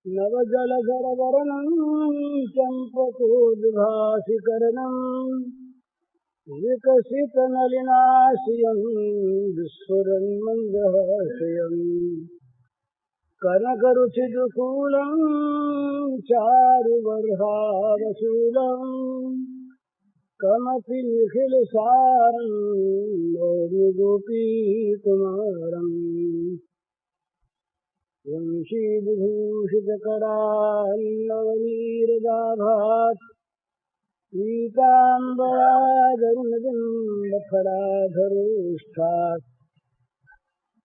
नवजलधरवर्णं चम्पकोद्भासिकर्णं विकसितनलिनाशियं विस्फुरन्मन्दहास्यम् कनकरुचिदुकूलं चारुबर्हावशूलं कमपि निखिलसारं नौमि गोपीकुमारम् वंशीविभूषितकरान्नवनीरदाभात् पीताम्बरादरुणबिम्बफलाधरोष्ठात्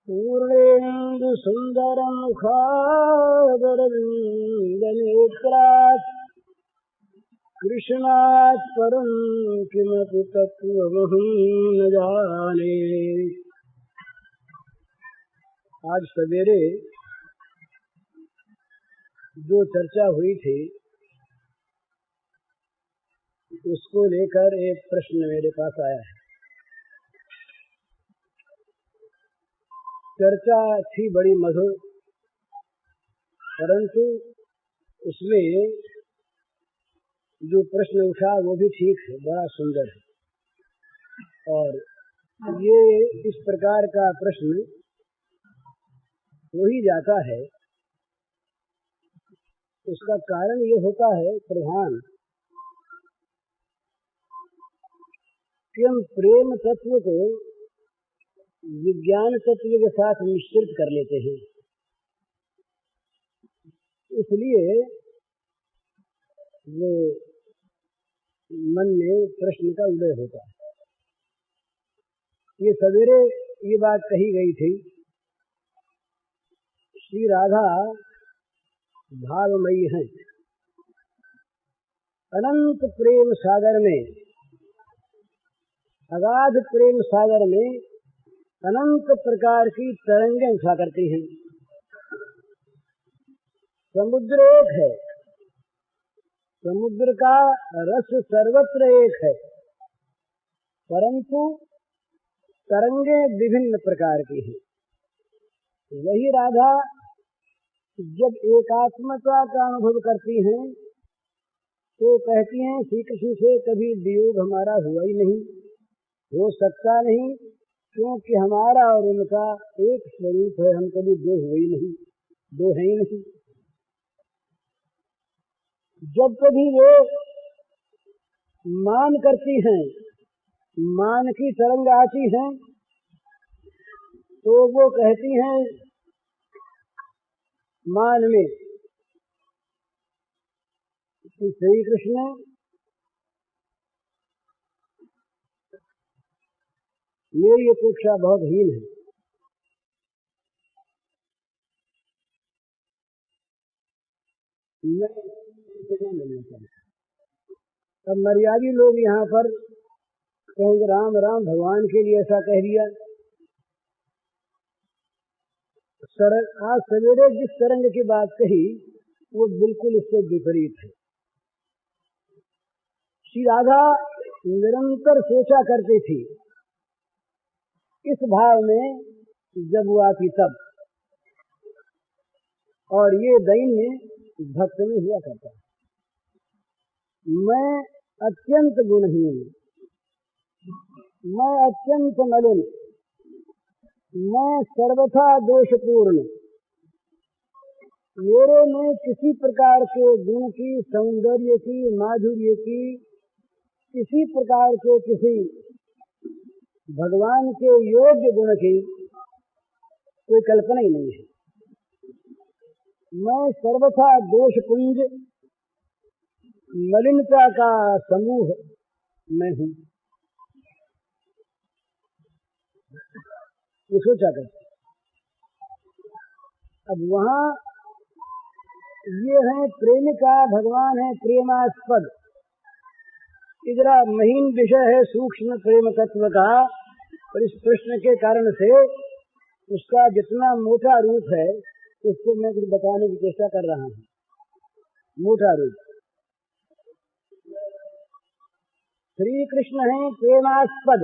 पूर्णेन्दुसुन्दरमुखादरविन्दनेत्रात् कृष्णात् परं किमपि तत्त्वमहं न जाने। आज सवेरे जो चर्चा हुई थी उसको लेकर एक प्रश्न मेरे पास आया है। चर्चा थी बड़ी मधुर, परंतु उसमें जो प्रश्न उठा वो भी ठीक है, बड़ा सुंदर है। और ये इस प्रकार का प्रश्न हो ही जाता है, उसका कारण ये होता है प्रधान कि हम प्रेम तत्व को विज्ञान तत्व के साथ मिश्रित कर लेते हैं। इसलिए वो मन में प्रश्न का उदय होता है। ये सवेरे ये बात कही गई थी, श्री राधा भावमयी हैं। अनंत प्रेम सागर में, अगाध प्रेम सागर में अनंत प्रकार की तरंगें उठा करती हैं। समुद्र एक है, समुद्र का रस सर्वत्र एक है, परंतु तरंगें विभिन्न प्रकार की हैं। वही राधा जब एकात्मता का अनुभव करती हैं तो कहती हैं श्री कृष्ण से कभी वियोग हमारा हुआ ही नहीं, हो सकता नहीं, क्योंकि हमारा और उनका एक स्वरूप है, हम कभी दो हुए ही नहीं, दो है ही नहीं। जब कभी वे मान करती हैं, मान की तरंग आती हैं, तो वो कहती हैं मान में श्री कृष्ण मेरी अपेक्षा बहुत हीन है। मैं मिलना चाहता। अब मर्यादी लोग यहाँ पर कहेंगे राम राम, भगवान के लिए ऐसा कह दिया। आज सवेरे जिस तरंग की बात कही वो बिल्कुल इससे विपरीत है। श्री राधा निरंतर सोचा करती थी इस भाव में जब वो आती तब, और ये दैन्य भक्त में हुआ करता है। मैं अत्यंत गुणहीन, मैं अत्यंत मलिन, मैं सर्वथा दोषपूर्ण, मेरे में किसी प्रकार के गुण की, सौंदर्य की, माधुर्य की, किसी प्रकार के किसी भगवान के योग्य गुण की कोई कल्पना ही नहीं है। मैं सर्वथा दोषपुंज, मलिनता का समूह मैं हूँ। ये सोचा करते। अब वहाँ ये है प्रेमिका, भगवान है प्रेमास्पद। इधर महीन विषय है सूक्ष्म प्रेम तत्व का, और इस प्रश्न के कारण से उसका जितना मोटा रूप है उसको मैं कुछ बताने की चेष्टा कर रहा हूँ। मोटा रूप श्री कृष्ण हैं प्रेमास्पद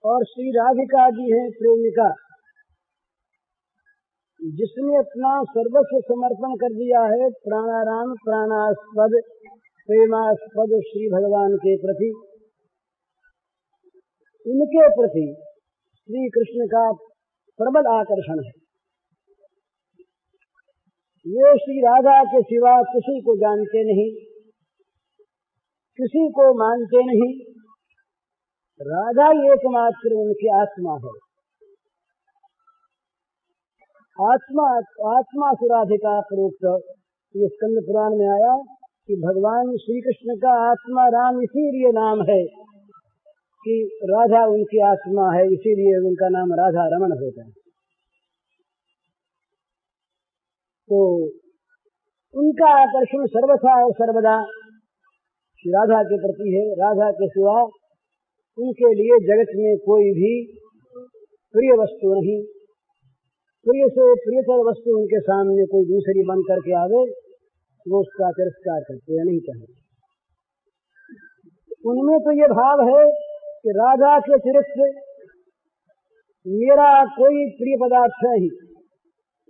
और श्री राधिका जी हैं प्रेमिका। जिसने अपना सर्वस्व समर्पण कर दिया है प्राणाराम प्राणास्पद प्रेमास्पद श्री भगवान के प्रति, उनके प्रति श्री कृष्ण का प्रबल आकर्षण है। ये श्री राधा के सिवा किसी को जानते नहीं, किसी को मानते नहीं। राधा ही एकमात्र उनकी आत्मा है। आत्मा सुराधिका प्रोक्त, ये स्कंद पुराण में आया कि भगवान श्री कृष्ण का आत्मा राम इसीलिए नाम है कि राधा उनकी आत्मा है, इसीलिए उनका नाम राधा रमण होता है। तो उनका आकर्षण सर्वथा और सर्वदा श्री राधा के प्रति है। राधा के सिवा उनके लिए जगत में कोई भी प्रिय वस्तु नहीं। प्रिय से प्रियतर वस्तु उनके सामने कोई दूसरी बन करके आवे, वो उसका तिरस्कार करते हैं, नहीं चाहते। उनमें तो ये भाव है कि राधा के अतिरिक्त मेरा कोई प्रिय पदार्थ नहीं।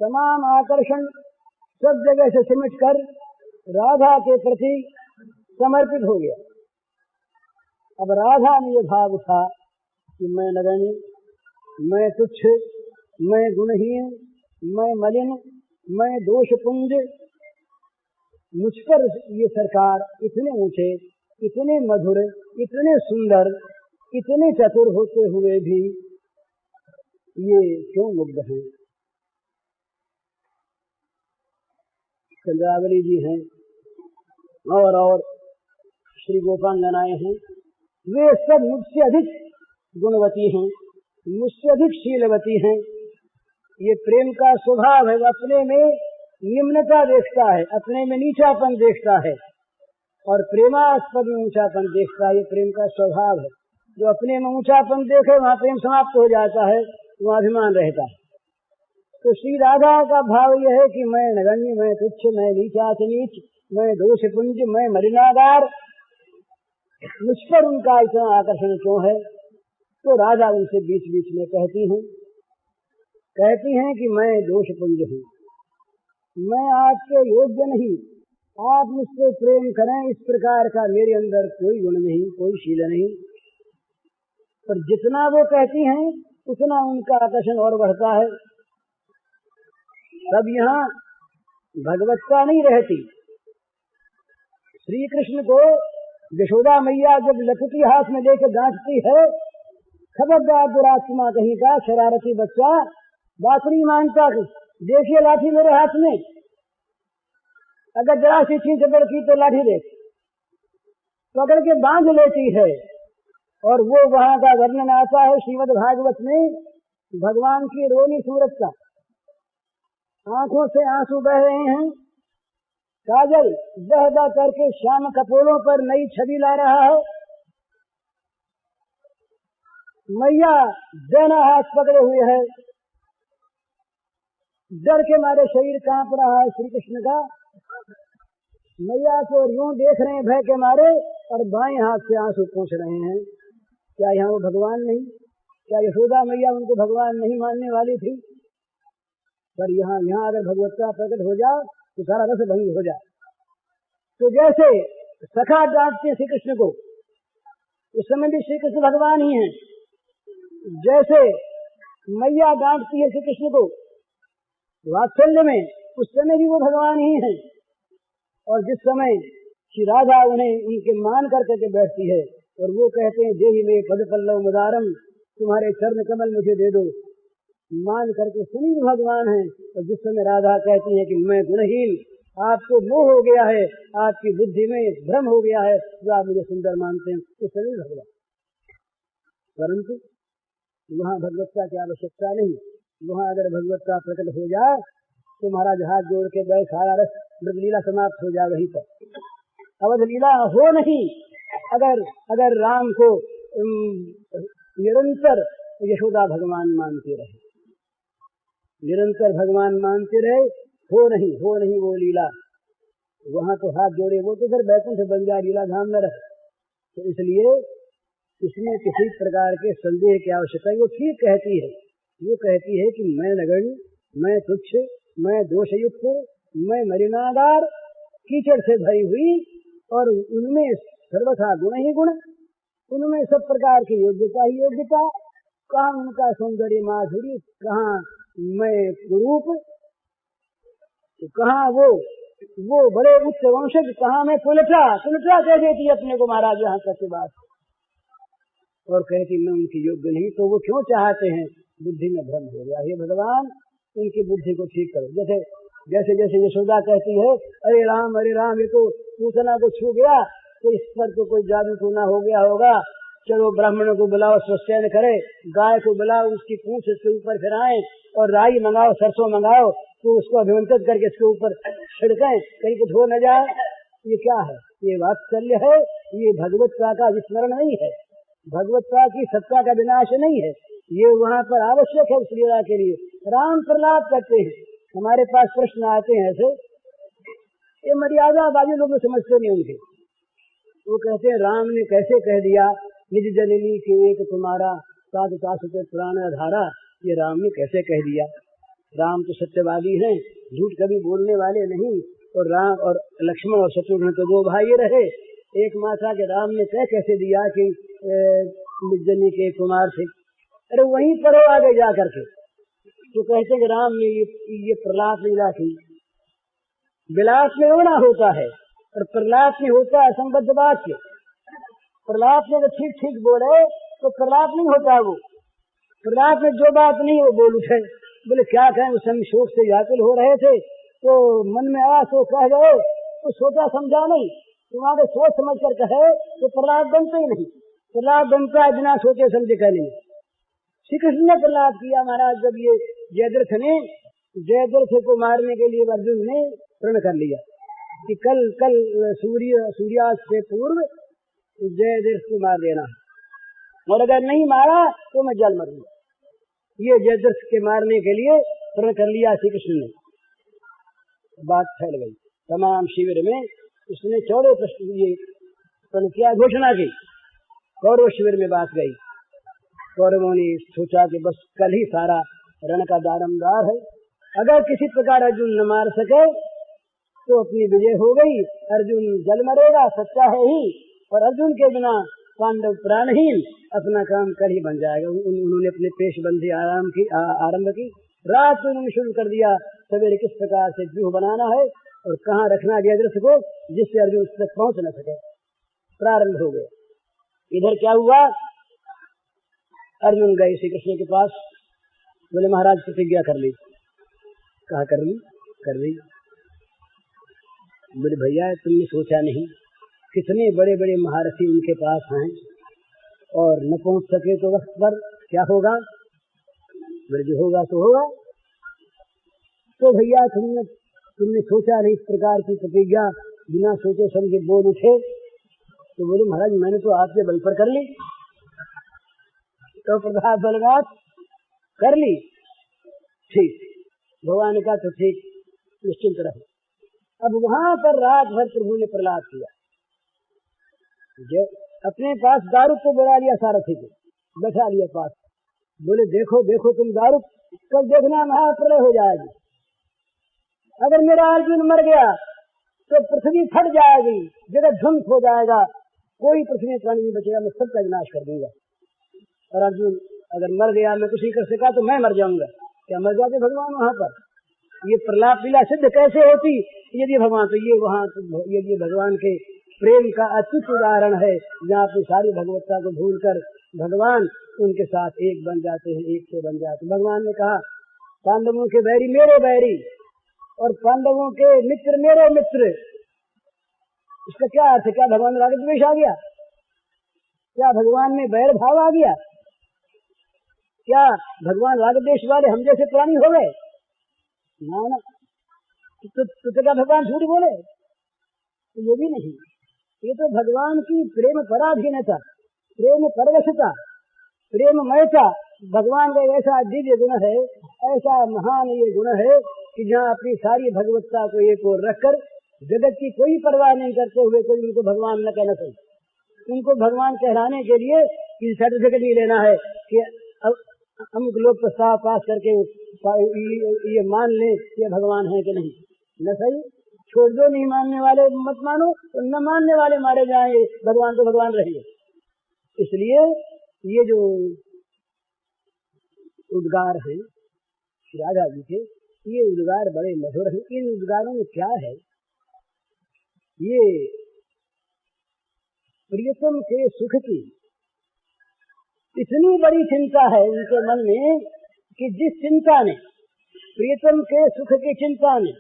तमाम आकर्षण सब जगह से सिमट कर राधा के प्रति समर्पित हो गया। अब राधा में ये भाव उठा कि मैं नगण्य, मैं तुच्छ, मैं गुणहीन, मैं मलिन, मैं दोषपुंज, मुझ पर ये सरकार इतने ऊंचे, इतने मधुर, इतने सुंदर, इतने चतुर होते हुए भी ये क्यों मुग्ध हैं। चंद्रावली जी हैं और श्री गोपांगनाएं हैं, वे सब मुझसे अधिक गुणवती हैं, मुझसे अधिक शीलवती हैं। ये प्रेम का स्वभाव है, वो अपने में निम्नता देखता है, अपने में नीचापन देखता है और प्रेमास्पद में ऊंचापन देखता है। ये प्रेम का स्वभाव है। जो अपने में ऊंचापन देखे वहाँ प्रेम समाप्त हो जाता है, वहाँ अभिमान रहता है। तो श्री राधा का भाव यह है कि मैं नगण्य, मैं तुच्छ, मैं नीचाच नीच, मैं दोषपुंज, मैं मलिनागार, मुझ पर उनका इतना आकर्षण क्यों है। तो राधा उनसे बीच बीच में कहती हैं कि मैं दोषपुंज हूँ, मैं आपके योग्य नहीं, आप मुझसे प्रेम करें, इस प्रकार का मेरे अंदर कोई गुण नहीं, कोई शील नहीं। पर जितना वो कहती हैं उतना उनका आकर्षण और बढ़ता है। तब यहाँ भगवत्ता नहीं रहती। श्री कृष्ण को यशोदा मैया जब लखुटी हाथ में लेकर डांटती है, खबरदार दुरात्मा कहीं का शरारती बच्चा, बात नहीं मानता, देखिए लाठी मेरे हाथ में, अगर जरा सी छींच की तो लाठी देख, पकड़ के बांध लेती है। और वो वहां का वर्णन आता है श्रीमद् भागवत में भगवान की रोनी सूरत का। आंखों से आंसू बह रहे हैं, काजल बह बह करके श्याम कपोलों पर नई छवि ला रहा है। मैया देना हाथ पकड़े हुए है, डर के मारे शरीर कांप रहा है श्री कृष्ण का। मैया को यूं देख रहे हैं भय के मारे और बाएं हाथ से आंसू पोंछ रहे हैं। क्या यहाँ वो भगवान नहीं? क्या यशोदा मैया उनको भगवान नहीं मानने वाली थी? पर यहाँ अगर भगवत्ता प्रकट हो जाए तो सारा रस भंग हो जाए। तो जैसे सखा डांटते श्री कृष्ण को, उस समय भी श्री कृष्ण भगवान ही हैं। जैसे मैया डांटती है श्री कृष्ण को वात्सल्य में, उस समय भी वो भगवान ही हैं। और जिस समय श्री राधा उन्हें उनके मान करके बैठती है और वो कहते हैं देहि में पद पल्लव मुदारम, तुम्हारे चरण कमल मुझे दे दो, मान करके सुनी भगवान है। और जिस समय राधा कहती है कि मैं गुणहीन, आपको मोह हो गया है, आपकी बुद्धि में भ्रम हो गया है, जो आप मुझे सुंदर मानते हैं, तो सभी भगवान। परंतु वहाँ भगवत्ता की आवश्यकता नहीं। वहाँ अगर भगवत्ता प्रकट हो जाए तो महाराज हाथ जोड़ के गए, सारा रस मृगलीला समाप्त हो जाए वहीं पर। अवध लीला हो नहीं। अगर राम को निरंतर यशोदा भगवान मानते रहे, निरंतर भगवान मानते रहे, हो नहीं वो लीला। वहाँ तो हाथ जोड़े, वो तो फिर बैकुंठ बन जाए, लीला धाम न रहे। तो इसलिए इसमें किसी प्रकार के संदेह की आवश्यकता है। वो ठीक कहती है, वो कहती है कि मैं नगण्य, मैं तुच्छ, मैं दोषयुक्त, मैं मलिनागार, कीचड़ से भरी हुई, और उनमें सर्वथा गुण ही गुण, उनमें सब प्रकार की योग्यता ही योग्यता, कहाँ उनका सौंदर्य माधुरी, कहाँ मैं कुरूप, तो कहाँ वो बड़े उच्च वंशज, कहाँ मैं कुलटा कह देती अपने को महाराज यहाँ तक की बात, और कहती मैं उनकी योग्य नहीं। तो वो क्यों चाहते हैं? बुद्धि में भ्रम हो गया। हे भगवान उनकी बुद्धि को ठीक करो। जैसे जैसे यशोदा कहती है अरे राम ये तो पूतना को छू गया, तो इस पर तो कोई जादू टूना हो गया होगा, चलो ब्राह्मणों को बुलाओ, स्वस्त्यन करे, गाय को बुलाओ, उसकी पूंछ इसके ऊपर फिराएं, और राई मंगाओ, सरसों मंगाओ, तो उसको अभिमंत्रित करके इसके ऊपर छिड़कें, कहीं कुछ हो न जाए। ये क्या है? ये वात्सल्य है? ये भगवत्ता का विस्मरण नहीं है, भगवत्ता की सत्ता का विनाश नहीं है। ये वहाँ पर आवश्यक है उस लीला के लिए। राम प्रहलाद करते हैं, हमारे पास प्रश्न आते हैं ऐसे, ये मर्यादा बाजी लोग समझते नहीं उनके। वो कहते हैं राम ने कैसे कह दिया निज जननी के एक तुम्हारा साध तासुते प्राण आधारा, ये राम ने कैसे कह दिया? राम तो सत्यवादी हैं, झूठ कभी बोलने वाले नहीं, और राम और लक्ष्मण और शत्रुघ्न तो दो भाई रहे, एक माता के राम ने कह कैसे दिया कि निज जननी के कुमार थे? अरे वहीं पढ़ो आगे जा करके, तो कहते कि राम ने ये प्रहलाद लीला की। विलास में होना होता है और प्रहलाद में होता है असंबद्ध वाक्य। प्रहलाद ने तो ठीक ठीक बोले तो प्रहलाद नहीं होता, वो प्रहलाद में जो बात नहीं वो बोल उठे। बोले क्या कहें, उस समय शोक से व्याकुल हो रहे थे, तो मन में आया तो कह गए, तो सोचा समझा नहीं, तुम्हारे सोच समझ कर कहे तो प्रहलाद बनते ही नहीं। प्रहलाद बनता है बिना सोचे समझे कहने में। श्री कृष्ण ने प्रहलाद किया महाराज, जब ये जयद्रथ को मारने के लिए अर्जुन ने प्रण कर लिया कि कल सूर्यास्त से पूर्व जयद्रथ को मार देना, और अगर नहीं मारा तो मैं जल मरूंगा। ये जयद्रथ के मारने के लिए प्रण कर लिया श्री कृष्ण ने। बात फैल गई तमाम शिविर में, उसने चौड़े प्रश्न ये प्रण किया, घोषणा की। कौरव शिविर में बात गई, कौरवों ने सोचा कि बस कल ही सारा रण का दारमदार है, अगर किसी प्रकार अर्जुन न मार सके तो अपनी विजय हो गई, अर्जुन जल मरेगा, सच्चा है ही, और अर्जुन के बिना पांडव प्राणहीन, अपना काम कल ही बन जाएगा। उन्होंने अपने पेशबंदी आरंभ की। रात को उन्होंने शुरू कर दिया सवेरे किस प्रकार से व्यूह बनाना है और कहाँ रखना जयद्रथ को, जिससे अर्जुन उस तक पहुंच न सके। प्रारंभ हो गया। इधर क्या हुआ, अर्जुन गए श्री कृष्ण के पास, बोले महाराज प्रतिज्ञा कर ली। कहा कर ली। बोले भैया तुमने सोचा नहीं, कितने बड़े बड़े महारथी उनके पास हैं और न पहुंच सके तो वक्त पर क्या होगा? बोले जो होगा तो होगा। तो भैया तुमने सोचा नहीं, इस प्रकार की प्रतिज्ञा बिना सोचे समझे बोल उठे। तो बोले महाराज मैंने तो आपके बल पर कर ली, तो प्रभाव बलवात कर ली। ठीक, भगवान का तो ठीक, निश्चिंत रहो। अब वहां पर रात भर प्रभु ने प्रहलाद किया, अपने पास दारू को बुला लिया, सारथी को बैठा लिया पास। बोले देखो देखो तुम दारू, कल देखना महाप्रलय हो जाएगी। अगर मेरा अर्जुन मर गया तो पृथ्वी फट जाएगी, जगत ध्वंस हो जाएगा, कोई पृथ्वी प्राणी नहीं बचेगा, मैं सबका विनाश कर दूंगा। और अर्जुन अगर मर गया, मैं कुछ नहीं कर सका तो मैं मर जाऊंगा। क्या मर जाते भगवान वहां पर? ये प्रहलाद लीला सिद्ध कैसे होती यदि भगवान, तो ये वहां ये भगवान के प्रेम का अच्युत उदाहरण है, जहाँ पे सारी भगवत्ता को भूलकर भगवान उनके साथ एक बन जाते हैं, एक से बन जाते हैं। भगवान ने कहा पांडवों के बैरी मेरे बैरी और पांडवों के मित्र मेरे मित्र। इसका क्या अर्थ है? क्या भगवान राग द्वेष आ गया? क्या भगवान में बैर भाव आ गया? क्या भगवान राग द्वेष वाले हम जैसे प्राणी हो गए? ना, तो क्या भगवान झूठ बोले? तो ये भी नहीं, ये तो भगवान की प्रेम पराधीनता, प्रेम परवशता, प्रेममयता भगवान का ऐसा दिव्य गुण है, ऐसा महान ये गुण है कि जहाँ अपनी सारी भगवत्ता को एक ओर रखकर जगत की कोई परवाह नहीं करते हुए कोई उनको भगवान न कहना चाहिए। उनको भगवान कहलाने के लिए किसी सर्टिफिकेट नहीं लेना है कि अमुक लोग प्रस्ताव पास करके ये मान ले ये भगवान है कि नहीं। न सही, छोड़ दो, नहीं मानने वाले मत मानो, तो न मानने वाले मारे जाएंगे, भगवान तो भगवान रहिए। इसलिए ये जो उद्गार है राधा जी के, ये उद्गार बड़े मधुर हैं। इन उद्गारों में क्या है, ये प्रियतम के सुख की इतनी बड़ी चिंता है उनके मन में कि जिस चिंता ने, प्रियतम के सुख की चिंता ने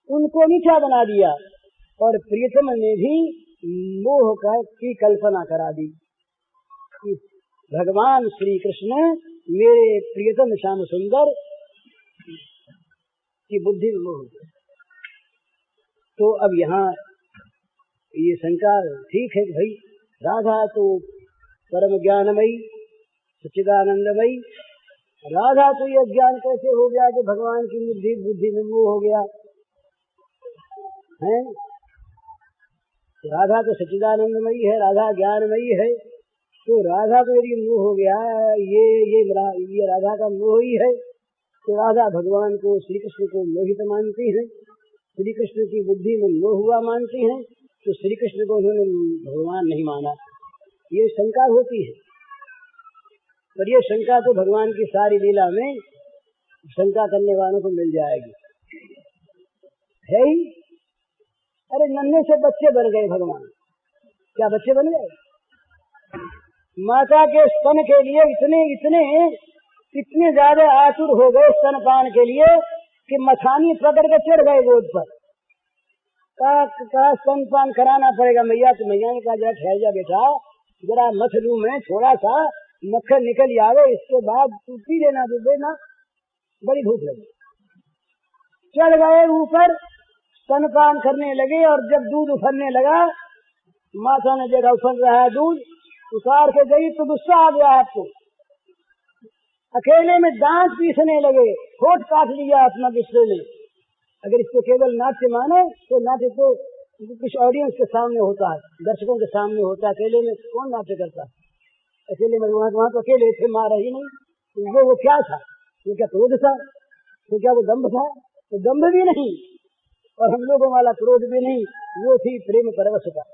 उनको नीचा बना दिया और प्रियतम ने भी मोह की कल्पना करा दी कि भगवान श्री कृष्ण मेरे प्रियतम श्याम सुंदर की बुद्धि में मोह। तो अब यहाँ ये शंका ठीक है कि भाई राधा तो परम ज्ञानमयी सच्चिदानंदमयी, राधा तो ये ज्ञान कैसे हो गया कि भगवान की बुद्धि में मोह हो गया है। राधा तो सच्चिदानंदमयी है, राधा ज्ञानमयी है, तो राधा को यदि मोह हो गया, ये राधा का मोह ही है, तो राधा भगवान को, श्री कृष्ण को मोहित मानती है, श्री कृष्ण की बुद्धि में मोह हुआ मानती है, तो श्री कृष्ण को उन्होंने भगवान नहीं माना। ये शंका होती है, पर ये शंका तो भगवान की सारी लीला में शंका करने वालों को मिल जाएगी, है ही। अरे नन्हे से बच्चे बन गए भगवान, क्या बच्चे बन गए? माता के स्तन के लिए इतने ज्यादा आतुर हो गए स्तनपान के लिए कि मथानी पकड़ के चढ़ गए गोद पर। कहा स्तनपान कराना पड़ेगा मैया, तो मैया ने कहा जरा ठहर जा बेटा, जरा मथ लूं मैं, थोड़ा सा मक्खन निकल आवे, इसके बाद तू पी लेना, दूध देना, बड़ी भूख लगी। चढ़ गए ऊपर, स्तनपान करने लगे, और जब दूध उफरने लगा, माता ने देखा उफर रहा है दूध, उतार के गई तो गुस्सा आ गया आपको, अकेले में दांत पीसने लगे, होठ काट लिया अपना गुस्से में। अगर इसको केवल नाट्य माने तो नाट्य तो कुछ ऑडियंस के सामने होता है, दर्शकों के सामने होता है, अकेले में कौन नाट्य करता है? अकेले में वहाँ तो अकेले थे, मारा ही नहीं। वो क्या था? वो क्या क्रोध था? तो क्या वो दम्भ था? तो दम्भ भी नहीं और हम लोगों वाला क्रोध भी नहीं, वो थी प्रेम परवशता,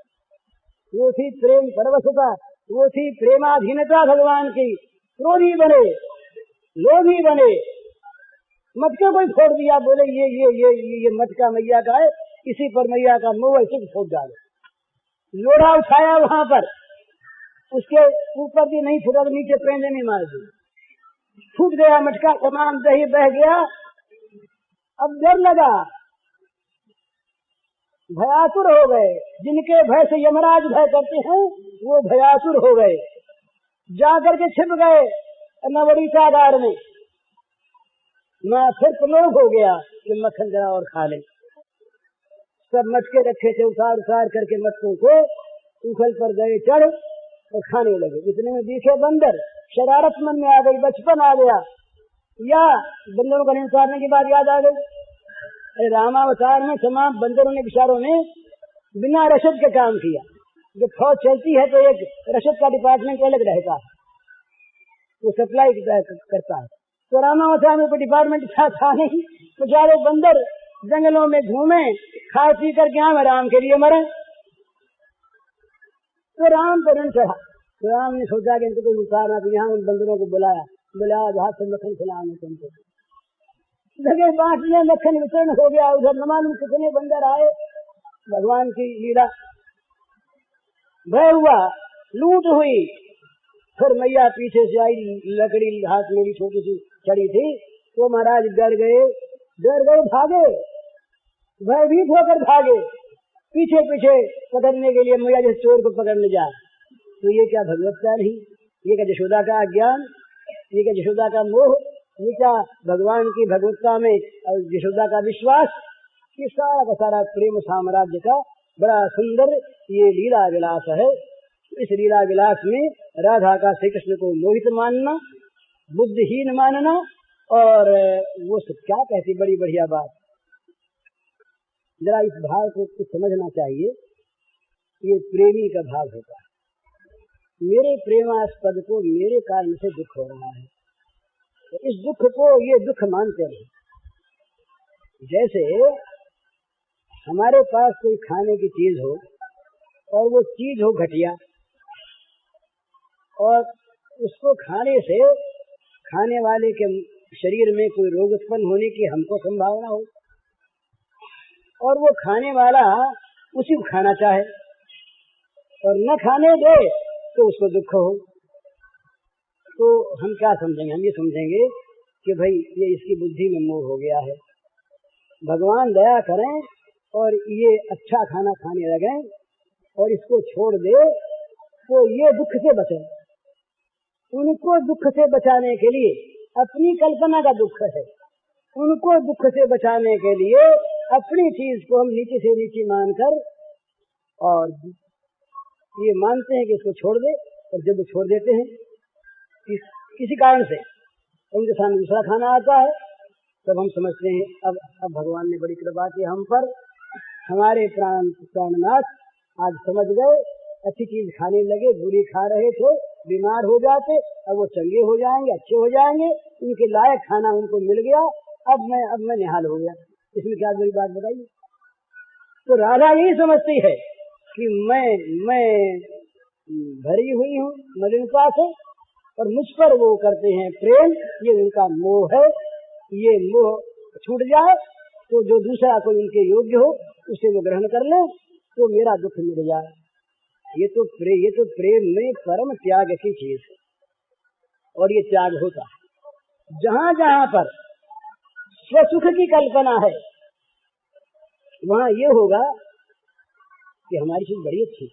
वो थी प्रेम परवशता, वो थी प्रेमाधीनता भगवान की। क्रोधी बने, लोभी बने, मटके कोई फोड़ दिया, बोले ये मटका मैया का है, इसी पर मैया का मुंह ऐसे फोड़ डाले। लोढ़ा उठाया वहां पर, उसके ऊपर भी नहीं फुटा, नीचे पेंदे नहीं मार दी, फूट गया मटका, तमाम दही बह गया। अब डर लगा, भयातुर हो गए। जिनके भय से यमराज भय करते हैं वो भयातुर हो गए, जाकर के छिप गए नवड़ी कागार में। मैं फिर प्रलोभ हो गया कि मक्खन जरा और खा ले। सब मटके रखे थे, उतार करके मटकों को उखल पर गए चढ़ और खाने लगे। इतने में दिखे बंदर, शरारत मन में आ गई, बचपन आ गया, या बंदरों का उतारने की बात याद आ गई। अरे रामावतार में तमाम बंदरों ने, विचारों ने बिना रसद के काम किया। जब फौज चलती है तो एक रसद का डिपार्टमेंट अलग रहता है, वो सप्लाई करता है। तो रामावतार में कोई डिपार्टमेंट था नहीं, तो सारे बंदर जंगलों में घूमे, खा पी कर क्या राम के लिए मरे। तो राम पर रण चढ़ा, तो राम ने सोचा कि इनको कोई उतारना, तो यहाँ उन बंदरों को बुलाया, हाथ से मक्खन खिलाने तुमको लगे, बांटने मक्खन वितरण हो गया। उधर न मालूम कितने बंदर आए, भगवान की लीला भय हुआ, लूट हुई। फिर मैया पीछे से आई, लकड़ी हाथ में भी छोटी सी चढ़ी थी, तो महाराज डर गए, भागे, भयभीत होकर भागे, पीछे पीछे पकड़ने के लिए मैया जैसे चोर को पकड़ने जाए। तो ये क्या भगवत्ता नहीं, ये क्या यशोदा का अज्ञान, ये क्या यशोदा का मोह, ये क्या भगवान की भगवत्ता में यशोदा का विश्वास। ये सारा का सारा प्रेम साम्राज्य का बड़ा सुंदर ये लीला विलास है। इस लीला विलास में राधा का श्री कृष्ण को मोहित मानना, बुद्धिहीन मानना, और वो सब क्या कहती, बड़ी बढ़िया बात। जरा इस भाव को कुछ समझना चाहिए ये प्रेमी का भाव होता है। मेरे प्रेमास्पद को मेरे कारण से दुख हो रहा है, तो इस दुख को ये दुख मानते हैं। जैसे हमारे पास कोई खाने की चीज हो और वो चीज हो घटिया, और उसको खाने से खाने वाले के शरीर में कोई रोग उत्पन्न होने की हमको संभावना हो, और वो खाने वाला उसी को खाना चाहे और न खाने दे तो उसको दुख हो, तो हम क्या समझेंगे? हम ये समझेंगे कि भाई ये इसकी बुद्धि में मोह हो गया है, भगवान दया करें और ये अच्छा खाना खाने लगे और इसको छोड़ दे तो ये दुख से बचे। उनको दुख से बचाने के लिए अपनी कल्पना का दुख है, उनको दुख से बचाने के लिए अपनी चीज को हम नीचे से नीचे मानकर और ये मानते हैं कि इसको छोड़ दे, और जब छोड़ देते हैं किसी कारण से उनके सामने दूसरा खाना आता है, तब हम समझते हैं अब भगवान ने बड़ी कृपा की हम पर, हमारे प्राणनाथ आज समझ गए, अच्छी चीज खाने लगे, बुरी खा रहे थे, बीमार हो जाते, अब वो चंगे हो जाएंगे, अच्छे हो जाएंगे, उनके लायक खाना उनको मिल गया, अब मैं निहाल हो गया। इसमें क्या बड़ी बात बताइए? तो राधा यही समझती है कि मैं भरी हुई हूँ मलिनता से, और मुझ पर वो करते हैं प्रेम, ये उनका मोह है, ये मोह छूट जाए तो जो दूसरा कोई उनके योग्य हो उसे वो ग्रहण कर ले तो मेरा दुख मिट जाए। ये तो प्रेम में परम त्याग की चीज है, और ये त्याग होता है जहाँ जहाँ पर स्वसुख की कल्पना है, वहाँ ये होगा कि हमारी चीज बड़ी अच्छी,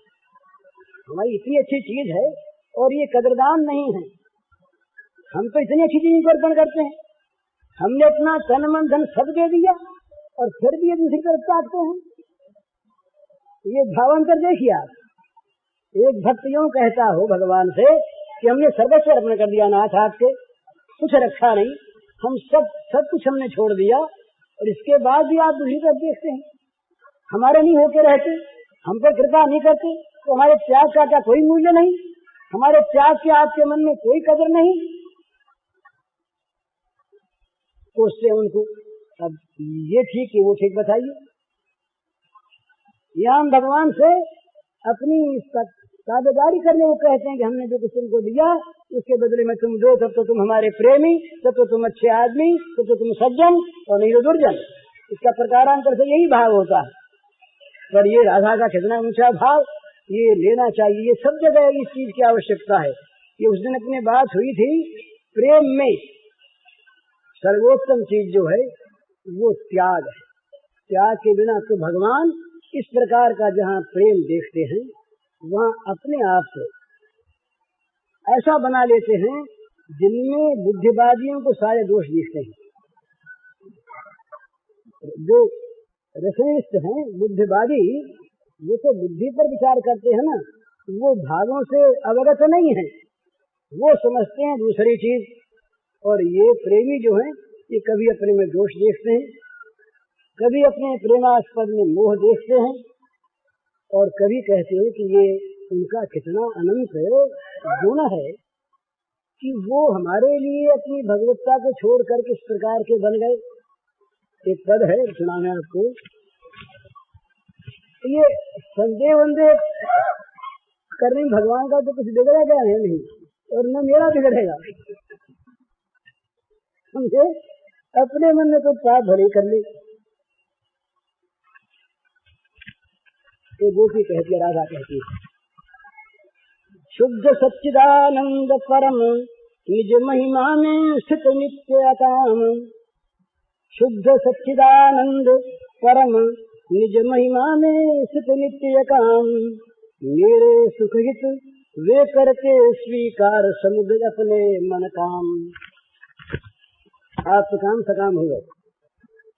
हमारी इतनी अच्छी चीज है और ये कदरदान नहीं है, हम तो इतनी अच्छी चीज अर्पण करते हैं, हमने अपना तन मन धन सब दे दिया और फिर भी ये दूसरी तरफ ताकते हैं। ये भावांतर देखिए आप, एक भक्त यूं कहता हो भगवान से कि हमने सर्वस्व अर्पण कर दिया नाथ आपके, कुछ रखा नहीं, हम सब कुछ हमने छोड़ दिया, और इसके बाद भी आप दूसरी तरफ देखते हैं, हमारे नहीं होके रहते, हम पर कृपा नहीं करते, तो हमारे त्याग का क्या कोई मूल्य नहीं? हमारे त्याग के आपके मन में कोई कदर नहीं? तो उससे उनको अब ये ठीक है वो ठीक बताइए। यहाँ हम भगवान से अपनी ताबेदारी करने को कहते हैं कि हमने जो कुछ तुमको दिया उसके बदले में तुम दो, तब तो तुम हमारे प्रेमी, तब तो तुम अच्छे आदमी, तब तो तुम सज्जन और नहीं तो दुर्जन। इसका प्रकारांतर से यही भाव होता है। पर ये राधा का कितना ऊंचा भाव, ये लेना चाहिए, ये सब जगह इस चीज की आवश्यकता है। ये उस दिन अपनी बात हुई थी, प्रेम में सर्वोत्तम चीज जो है वो त्याग है। त्याग के बिना तो भगवान इस प्रकार का जहाँ प्रेम देखते हैं वहाँ अपने आप को ऐसा बना लेते हैं जिनमें बुद्धिवादियों को सारे दोष दिखते हैं। जो रसनिष्ठ हैं बुद्धिवादी, वो तो बुद्धि पर विचार करते हैं ना, वो भागों से अवगत नहीं है, वो समझते हैं दूसरी चीज। और ये प्रेमी जो हैं ये कभी अपने में दोष देखते हैं, कभी अपने प्रेमास्पद में मोह देखते हैं, और कभी कहते हैं कि ये उनका कितना अनंत गुण है कि वो हमारे लिए अपनी भगवत्ता को छोड़ कर किस प्रकार के बन गए। एक पद है, सुना है आपको, ये संदेह वंदेह करने में भगवान का तो कुछ बिगड़ेगा है नहीं, और न मेरा बिगड़ेगा। समझे, अपने मन में तो पाप भले कर ले। ये गोपी कहती है, राधा कहती है, शुद्ध सच्चिदानंद परम निज महिमा में स्थित नित्य अकाम। शुद्ध सच्चिदानंद परम निज महिमा में स्थित नित्य काम। मेरे सुख हित वे करके स्वीकार समुद्र अपने मन काम। आप सकाम सकाम हो गए।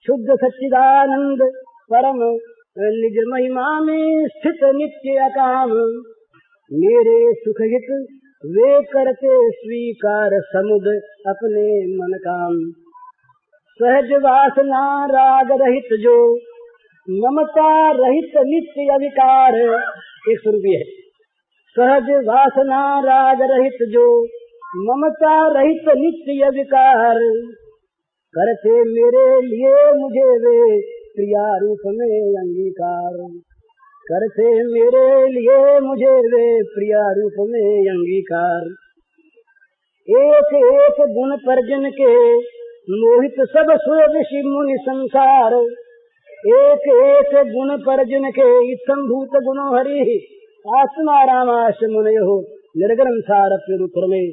शुद्ध सच्चिदानंद परम निज महिमा में स्थित नित्य अकाम। मेरे सुख हित वे करते स्वीकार समुद अपने मन काम। सहज वासना राग रहित जो ममता रहित नित्य अविकार। एक स्वरूपी है। सहज वासना राग रहित जो ममता रहित नित्य विकार, करते मेरे लिए मुझे वे प्रिया रूप में अंगीकार, करते मेरे लिए मुझे वे प्रिया रूप में अंगीकार। एक एक गुण पर जिनके मोहित सब सुर ऋषि मुनि संसार, एक एक गुण पर जिनके इत्थम भूत गुणो हरि, आत्मा रामाश मुनयो निर्गुण सारप्य रूप में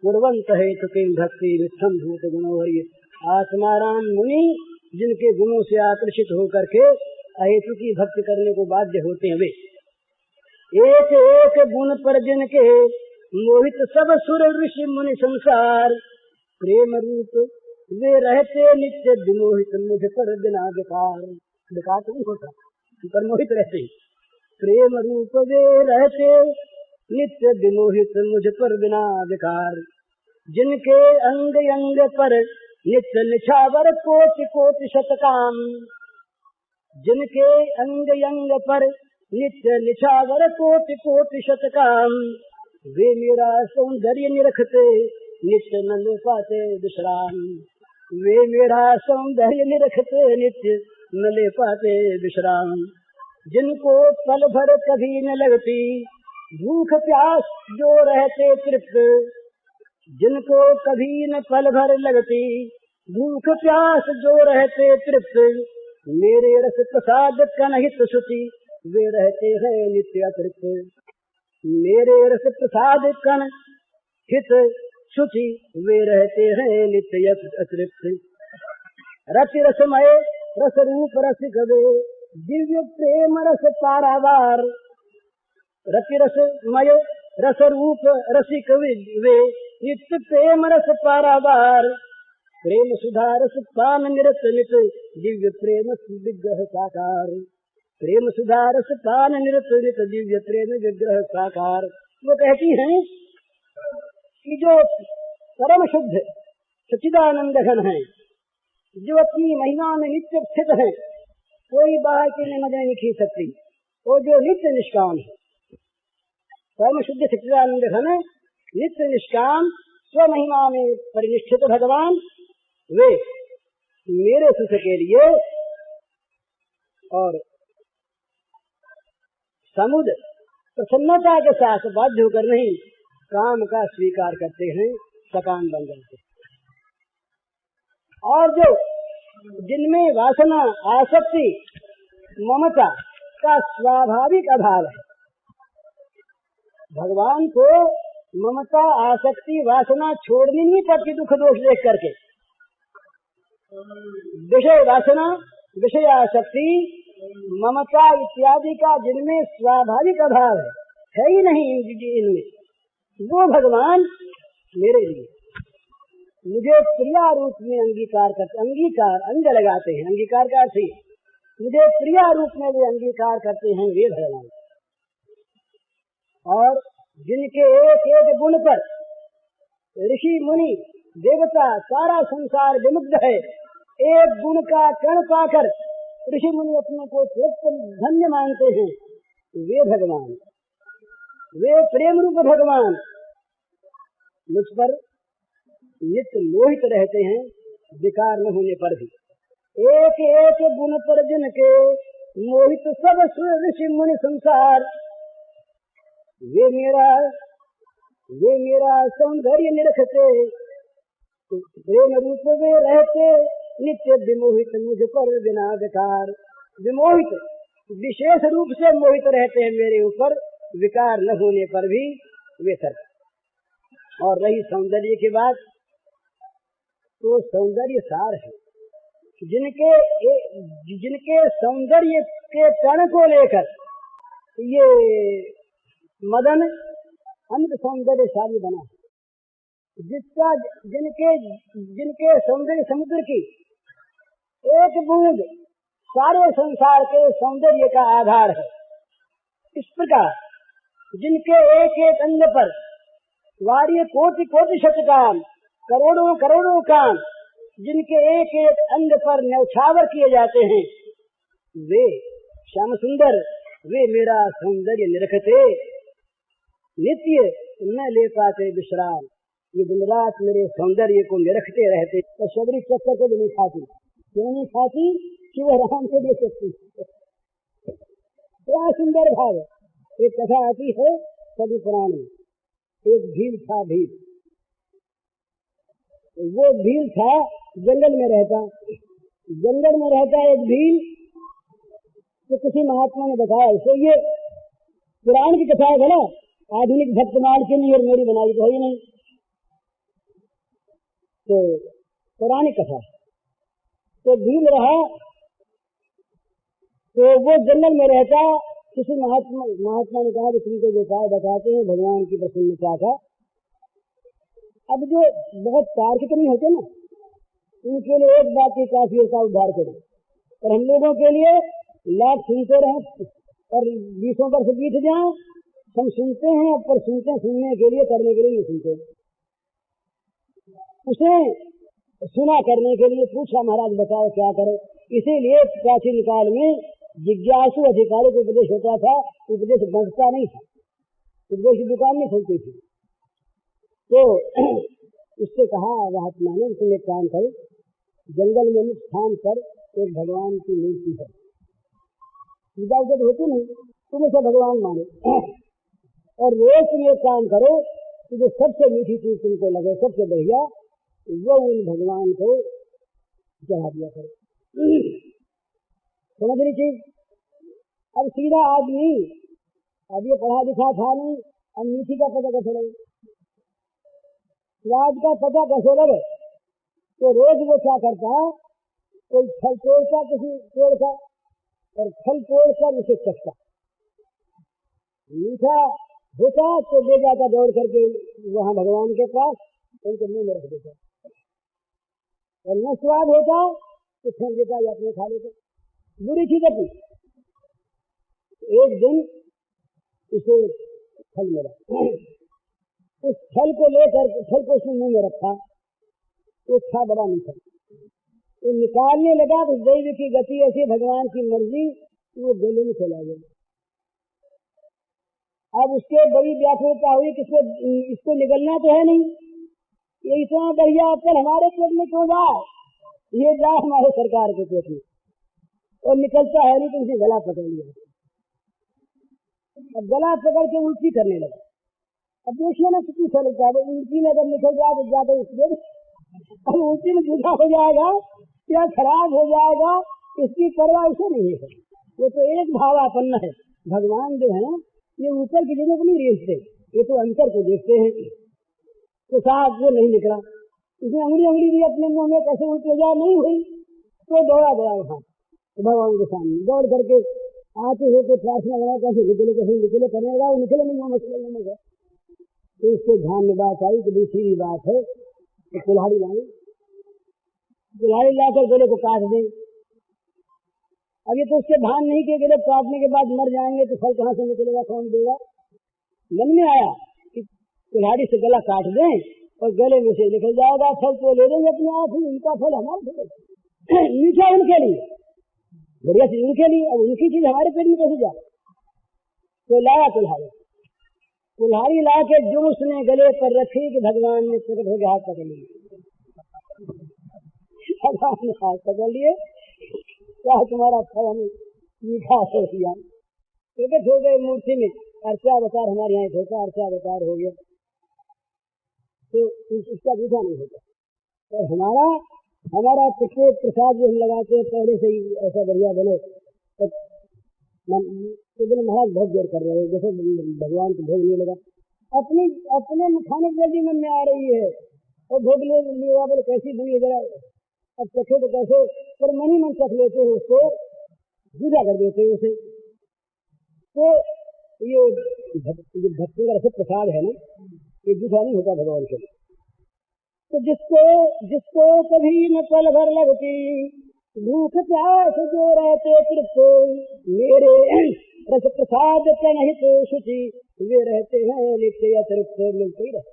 पूर्वंत है तुम भक्ति इत्थम भूत गुणो हरि। आत्मा राम मुनि जिनके गुणों से आकर्षित होकर के अहेतु की भक्ति करने को बाध्य होते हैं, वे एक एक गुण पर जिनके मोहित सब सुर ऋषि मुनि संसार, प्रेम रूप वे रहते नित्य विमोहित मुझ पर बिना विकार। विकार तो नहीं होता, पर मोहित रहते, प्रेम रूप वे रहते नित्य विमोहित मुझ पर बिना विकार। जिनके अंग अंग पर नित्य निछावर कोटि कोटि शतकाम, जिनके अंग अंग पर नित्य निछावर कोटि कोटि शतकाम, वे मेरा सौंदर्य निरखते नित्य न ले पाते विश्राम, वे मेरा सौंदर्य निरखते नित्य न ले पाते विश्राम। जिनको पल भर कभी न लगती भूख प्यास जो रहते तृप्त, जिनको कभी न पल भर लगती भूख प्यास जो रहते तृप्त, मेरे रस प्रसाद कनहित शुचि वे रहते हैं नित्य अतृप्त, मेरे रस प्रसाद कन हित शुचि वे रहते हैं नित्य अतृप्त। रति रसमय रस रूप रसिक वे दिव्य प्रेम रस पारावार, रति रसमय रस रूप रसिक वे नित्य प्रेम रस पारावार, प्रेम सुधा रस पान निरत नित दिव्य प्रेम विग्रह साकार, प्रेम सुधा रस पान निरत नित दिव्य प्रेम विग्रह साकार। वो कहती हैं कि जो परम शुद्ध सच्चिदानंद घन है, जो अपनी महिमा में नित्य स्थित है, कोई बाहर की नजर नहीं खींच सकती, वो जो नित्य निष्काम है, परम शुद्ध सच्चिदानंद घन नित्य निष्काम स्व महिमा में परिनिष्ठित भगवान, वे मेरे सुख के लिए और समुद्र प्रसन्नता के साथ बाध्य होकर नहीं काम का स्वीकार करते हैं, सकाम बन जाते। और जो जिनमें वासना आसक्ति ममता का स्वाभाविक अभाव है, भगवान को ममता आसक्ति वासना छोड़नी नहीं पड़ती दुख दोष देख करके। विषय वासना विषय आसक्ति ममता इत्यादि का जिनमें स्वाभाविक अभाव है ही नहीं इनमें, वो भगवान मेरे लिए मुझे प्रिया रूप में अंगीकार करते, अंगीकार अंग लगाते हैं, अंगीकार का अर्थ मुझे प्रिया रूप में वे अंगीकार करते हैं, वे भगवान। और जिनके एक एक गुण पर ऋषि मुनि देवता सारा संसार विमुग्ध है, एक गुण का कण पाकर ऋषि मुनि अपने को धन्य मानते हैं, वे भगवान, वे प्रेम रूप भगवान मुझ पर नित्य मोहित रहते हैं, विकार न होने पर भी। एक एक गुण पर जिनके मोहित सब ऋषि मुनि संसार, वे मेरा सौंदर्य निरखते प्रेम रूप वे रहते नित्य विमोहित मुझ पर बिना विकार। विमोहित विशेष रूप से मोहित रहते हैं मेरे ऊपर, विकार न होने पर भी वे सर। और रही सौंदर्य की बात, तो सौंदर्य सार है, जिनके सौंदर्य के कण को लेकर ये मदन अंत सौंदर्यशाली बना है, जिसका जिनके सौंदर्य समुद्र की एक बूंद सारे संसार के सौंदर्य का आधार है। इस प्रकार जिनके एक एक अंग पर वार्य कोटि कोटि शतकाम करोड़ों करोड़ों काम, जिनके एक एक अंग पर न्यौछावर किए जाते हैं, वे श्याम सुंदर वे मेरा सौंदर्य निरखते नित्य न ले पाते विश्राम। ये दिन रात मेरे सौंदर्य को निरखते रहते। तो शबरी चक्कर को भी नहीं खाती। क्यों नहीं खाती? कि वह राम को दे सकती। क्या सुंदर भाव। एक कथा आती है सभी पुरानी। एक भील था। भील, वो भील था जंगल में रहता। जंगल में रहता एक भील। तो किसी महात्मा ने बताया इसे, ये पुराण की कथा है ना, आधुनिक भक्तमाल के लिए और मेरी बनाई तो ही नहीं, तो पौराणिक कथा। तो भील रहा, तो वो जंगल में रहता। किसी महात्मा ने कहा कि तुमको जो उपाय बताते हैं भगवान की प्रसन्नता का। अब जो बहुत तार्किक नहीं होते ना, उनके लिए एक बात की काफी उसका उद्धार करें। और हम लोगों के लिए लाभ सुनते रहे और 20 वर्ष बीत जाए, हम सुनते हैं पर सुनने के लिए, करने के लिए नहीं सुनते। उसे सुना करने के लिए पूछा, महाराज बताओ क्या करें। इसीलिए प्राचीन काल में जिज्ञासु अधिकारी को उपदेश होता था, उपदेश बढ़ता नहीं था, उपदेश की दुकान नहीं खुलती थी। तो उससे कहा महात्मा ने, तुम एक काम करो, जंगल में मुक्त स्थान पर एक भगवान की मूर्ति है, पूजा उजा होती नहीं, तुम उसे भगवान मानो और रोज तुम एक काम करो कि जो सबसे मीठी चीज तुमको लगे, सबसे बढ़िया, वो उन भगवान को चढ़ा दिया करो। समझ रही चीज। अब सीधा आदमी, अब ये पढ़ा लिखा था नहीं, अब मीठी का पता कैसे लगे, स्वाद का पता कैसे लगे। तो रोज वो क्या करता, कोई फल तोड़ता किसी पेड़ का और फल तोड़कर उसे चखता, मीठा होता तो ले जाता दौड़ करके वहां भगवान के पास, उनके मुंह में रख देता, और न स्वाद होता तो फेंक देता या अपने खा लेता। बुरी चीज थी। एक दिन उसे फल मिला, उस फल को लेकर, फल को उसने मुंह में रखा, तो था बड़ा मीठा। तो निकालने लगा तो दैव की गति ऐसी, भगवान की मर्जी, वो गले में चला गया। अब उसके बड़ी व्याकुलता हुई कि इसको निकलना तो है नहीं, ये इतना बढ़िया फल हमारे पेट में क्यों जाए, ये जाए हमारे सरकार के पेट में, और निकलता है नहीं। तो उसे गला पकड़ लिया। अब गला पकड़ के उल्टी करने लगा। अब देखिए ना कितनी चलता है, उल्टी में अगर निकल जाए तो ज्यादा उसमें, अब उल्टी में जूठा हो जाएगा या खराब हो जाएगा, इसकी परवाह उसे नहीं है। वो तो एक भावापन्न है। भगवान जो है ना, ये ऊपर की जगह को नहीं रेखते, ये तो अंतर को देखते हैं। तो साहब वो नहीं निकला, उसने अंगुली भी अपने मुंह में कैसे उल्टी जाए, नहीं हुई, तो दौड़ा गया वहां भगवान के सामने। दौड़ करके आते हुए तो प्रार्थना लगा, कैसे निकले करने लगा, वो निकले नहीं, मसले में गया। तो उसके ध्यान में बात आई कि दूसरी बात है, तो कुल्हाड़ी लाई, कुल्हाड़ी लाकर गले को काट दे। अब ये तो उसके भान नहीं कि गले काटने के बाद मर जाएंगे तो फल कहाँ से निकलेगा, कौन देगा। मन में आया कि कुल्हाड़ी से गला काट दें और गले में से निकल जाएगा फल, तो ले लेंगे अपने आप ही, उनका फल हमारे मीठा उनके लिए, बढ़िया चीज उनके लिए, अब उनकी चीज हमारे पेट में कैसे जाए। तो लाया कुल्हाड़ी, कुल्हाड़ी ला के जो उसने गले पर रखी कि भगवान ने प्रकट हो गया, हाथ पकड़ लिए, भगवान ने हाथ पकड़ लिए, क्या तुम्हारा फल हमें मीठा हो दिया, प्रकट हो गए मूर्ति में। अर्चा अवतार हमारे यहाँ होता, अर्चा अवतार हो गया तो इसका मीठा नहीं होता। तो हमारा पिछले प्रसाद जो हम लगाते हैं पहले से ही ऐसा बढ़िया बने, तो दिन महाराज बहुत देर कर रहे हैं, जैसे भगवान को भोग नहीं लगा, अपने खाने की जल्दी मन में आ रही है, और भोग ले लिया, बोले कैसी बुरी जरा, अब चखे तो कैसे, पर मन ही मन चख लेते हैं, उसको जूझा कर देते हैं उसे। तो ये भक्ति का रसिक प्रसाद है ना, ये जूझा नहीं होता भगवान के लिए। तो जिसको कभी न पल भर लगती, भूख प्यास जो रहते तृप्त, मेरे रस प्रसाद प्रणहित शुचि, वे रहते हैं नित्य अतृप्त, मिलते ही रहते।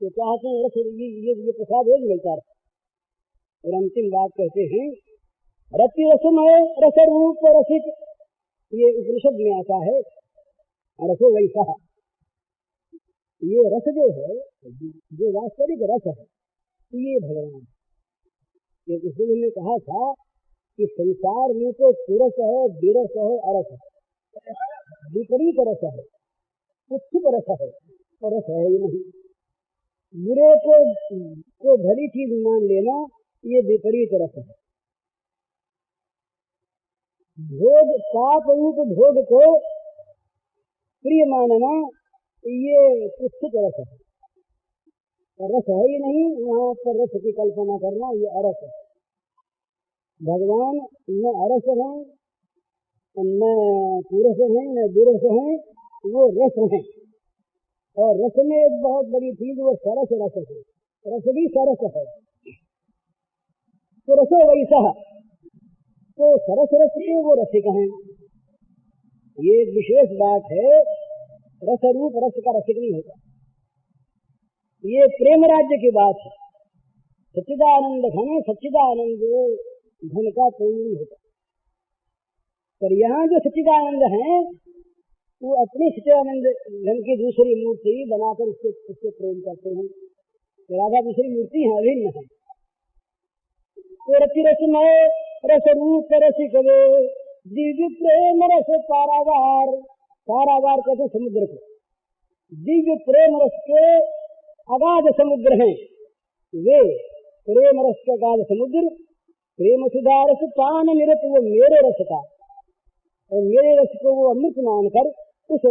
तो चाहते हैं रस, ये प्रसाद रोज मिलता है। और अंतिम बात कहते हैं, रति रसमय रस रूप रसिक, ये उपनिषद में आता है, रसो वैसा। ये रस जो है, जो वास्तविक रस है, ये भगवान। इस दिन हमने कहा था कि संसार में तो पुरस है, विरस है, अरस है, विपरीत रस है, उत्सुक रस है, और रस है ही नहीं। बुरे को भली चीज मान लेना, ये विपरीत रस है। भोग, पाप रूप भोग को प्रिय मानना, ये उत्सुक रस है, रस है ही नहीं। वहां पर रस की कल्पना करना, ये अरस है। भगवान न अरस है, न पुरस है, न दुरस है, वो रस है। और रस में एक बहुत बड़ी चीज वो सरस रस है, रस भी सरस है। तो रसो वैसा, तो सरस रस के वो रसिक हैं। ये एक विशेष बात है, रस रूप रस का रसिक नहीं होता। ये प्रेम राज्य की बात है। सच्चिदानंद घन, सच्चिदानंद धन का कोई नहीं होता। पर यहाँ जो सच्चिदानंद है, वो अपनी सच्चिदानंद धन की दूसरी मूर्ति बनाकर उससे प्रेम करते हैं। राधा दूसरी मूर्ति है, अभिन्न है। तो रति रसमय रस रूप रसिक वे, दिव्य प्रेम रस पारावार। पारावार कहते समुद्र को। दिव्य प्रेम रस के अगाध समुद्र हैं वे। प्रेम रस के अगाध समुद्र, प्रेम सुधा रस पान निरत, वो मेरे रस का, और मेरे रस को वो अमृत मानकर उस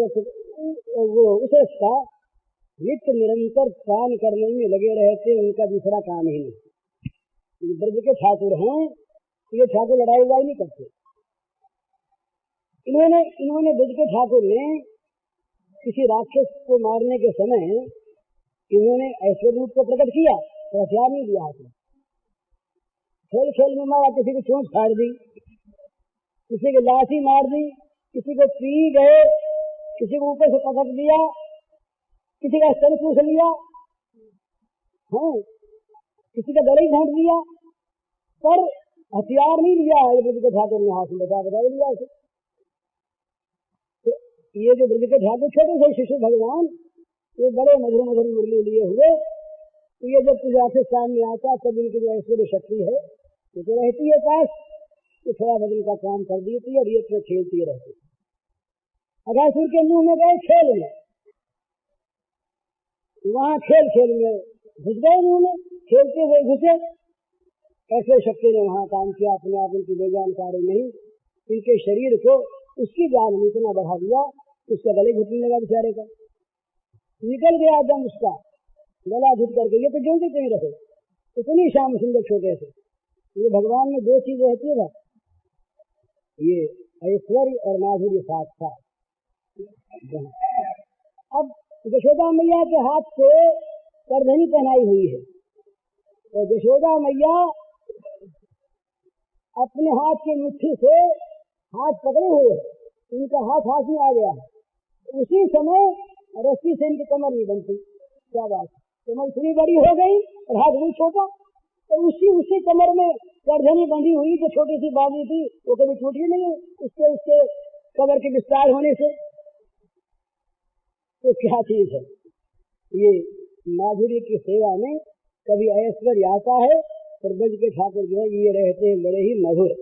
रस का नित्य निरंतर पान करने में लगे रहते। उनका दूसरा काम ही नहीं। ब्रज के ठाकुर हैं, ये ठाकुर लड़ाई वड़ाई नहीं करते। इन्होंने ब्रज के ठाकुर ने किसी राक्षस को मारने के समय इन्होंने ऐश्वर्य रूप को प्रकट किया, तो हथियार नहीं दिया हाथ में। खेल खेल में मारा, किसी की चोंच फाड़ दी, किसी की लाठी मार दी, किसी को पी गए, किसी को ऊपर से पटक दिया, किसी का स्तन चूस लिया, हाँ, किसी का गले घोंट दिया, पर हथियार नहीं लिया है। ब्रज के ठाकुर ने हाथ में बचा लिया उसे। तो ये जो ब्रज के ठाकुर छोटे से शिशु भगवान, ये बड़े मधुर मधुर मुरली लिए हुए, तो ये जब पूजा से सामने आता, तब इनकी जो ऐश्वर्य शक्ति है वो तो रहती है पास, तो थोड़ा भजन का काम कर दिए थी, और ये तो खेलती रहती। अघासुर के मुंह में गए खेल में, वहां खेल खेल में घुस गए, मुंह में खेलते हुए घुसे। ऐसे शक्ति ने वहां काम किया, अपने आप इनकी बेजानकारी नहीं, इनके शरीर को उसकी जान में इतना बढ़ा दिया, उसका गले घुटने लगा बेचारे का, निकल गया दम उसका, गला घुट करके। ये तो जो भी कहीं रहे, इतनी श्याम सुंदर छोटे से। ये भगवान में दो चीज रहती है, ये ऐश्वर्य और माधुर्य साथ साथ। अब यशोदा मैया के हाथ से करधनी पहनाई हुई है, और यशोदा मैया अपने हाथ की मुट्ठी से हाथ पकड़े हुए, उनका हाथ में आ गया है। उसी समय रस्सी से इनकी कमर नहीं बनती। क्या बात है, कमर इतनी बड़ी हो गई और हाथ नहीं छोटा, तो उसी कमर में करधनी बंधी हुई, जो छोटी सी बांधी थी वो कभी छूटी नहीं उसके कमर के विस्तार होने से। तो क्या चीज है ये, माधुर्य की सेवा में कभी ऐश्वर्य आता है, और ब्रज के ठाकुर जो है ये रहते हैं बड़े ही मधुर।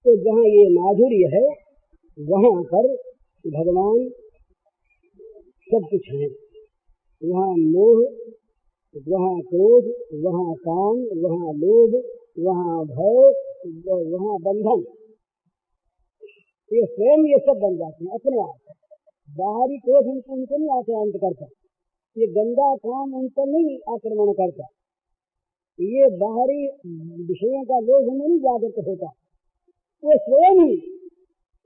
तो जहाँ ये माधुर्य है, वहां पर भगवान सब कुछ है। वहाँ मोह, वहाँ क्रोध, वहाँ काम, वहाँ लोभ, वहाँ भय, वहाँ बंधन, ये स्वयं ये सब बन जाते हैं अपने आप। बाहरी क्रोध उनको नहीं आक्रांत करता, ये गंदा काम उन पर नहीं आक्रमण करता, ये बाहरी विषयों का लोभ उनमें नहीं जागृत होता। वो स्वयं ही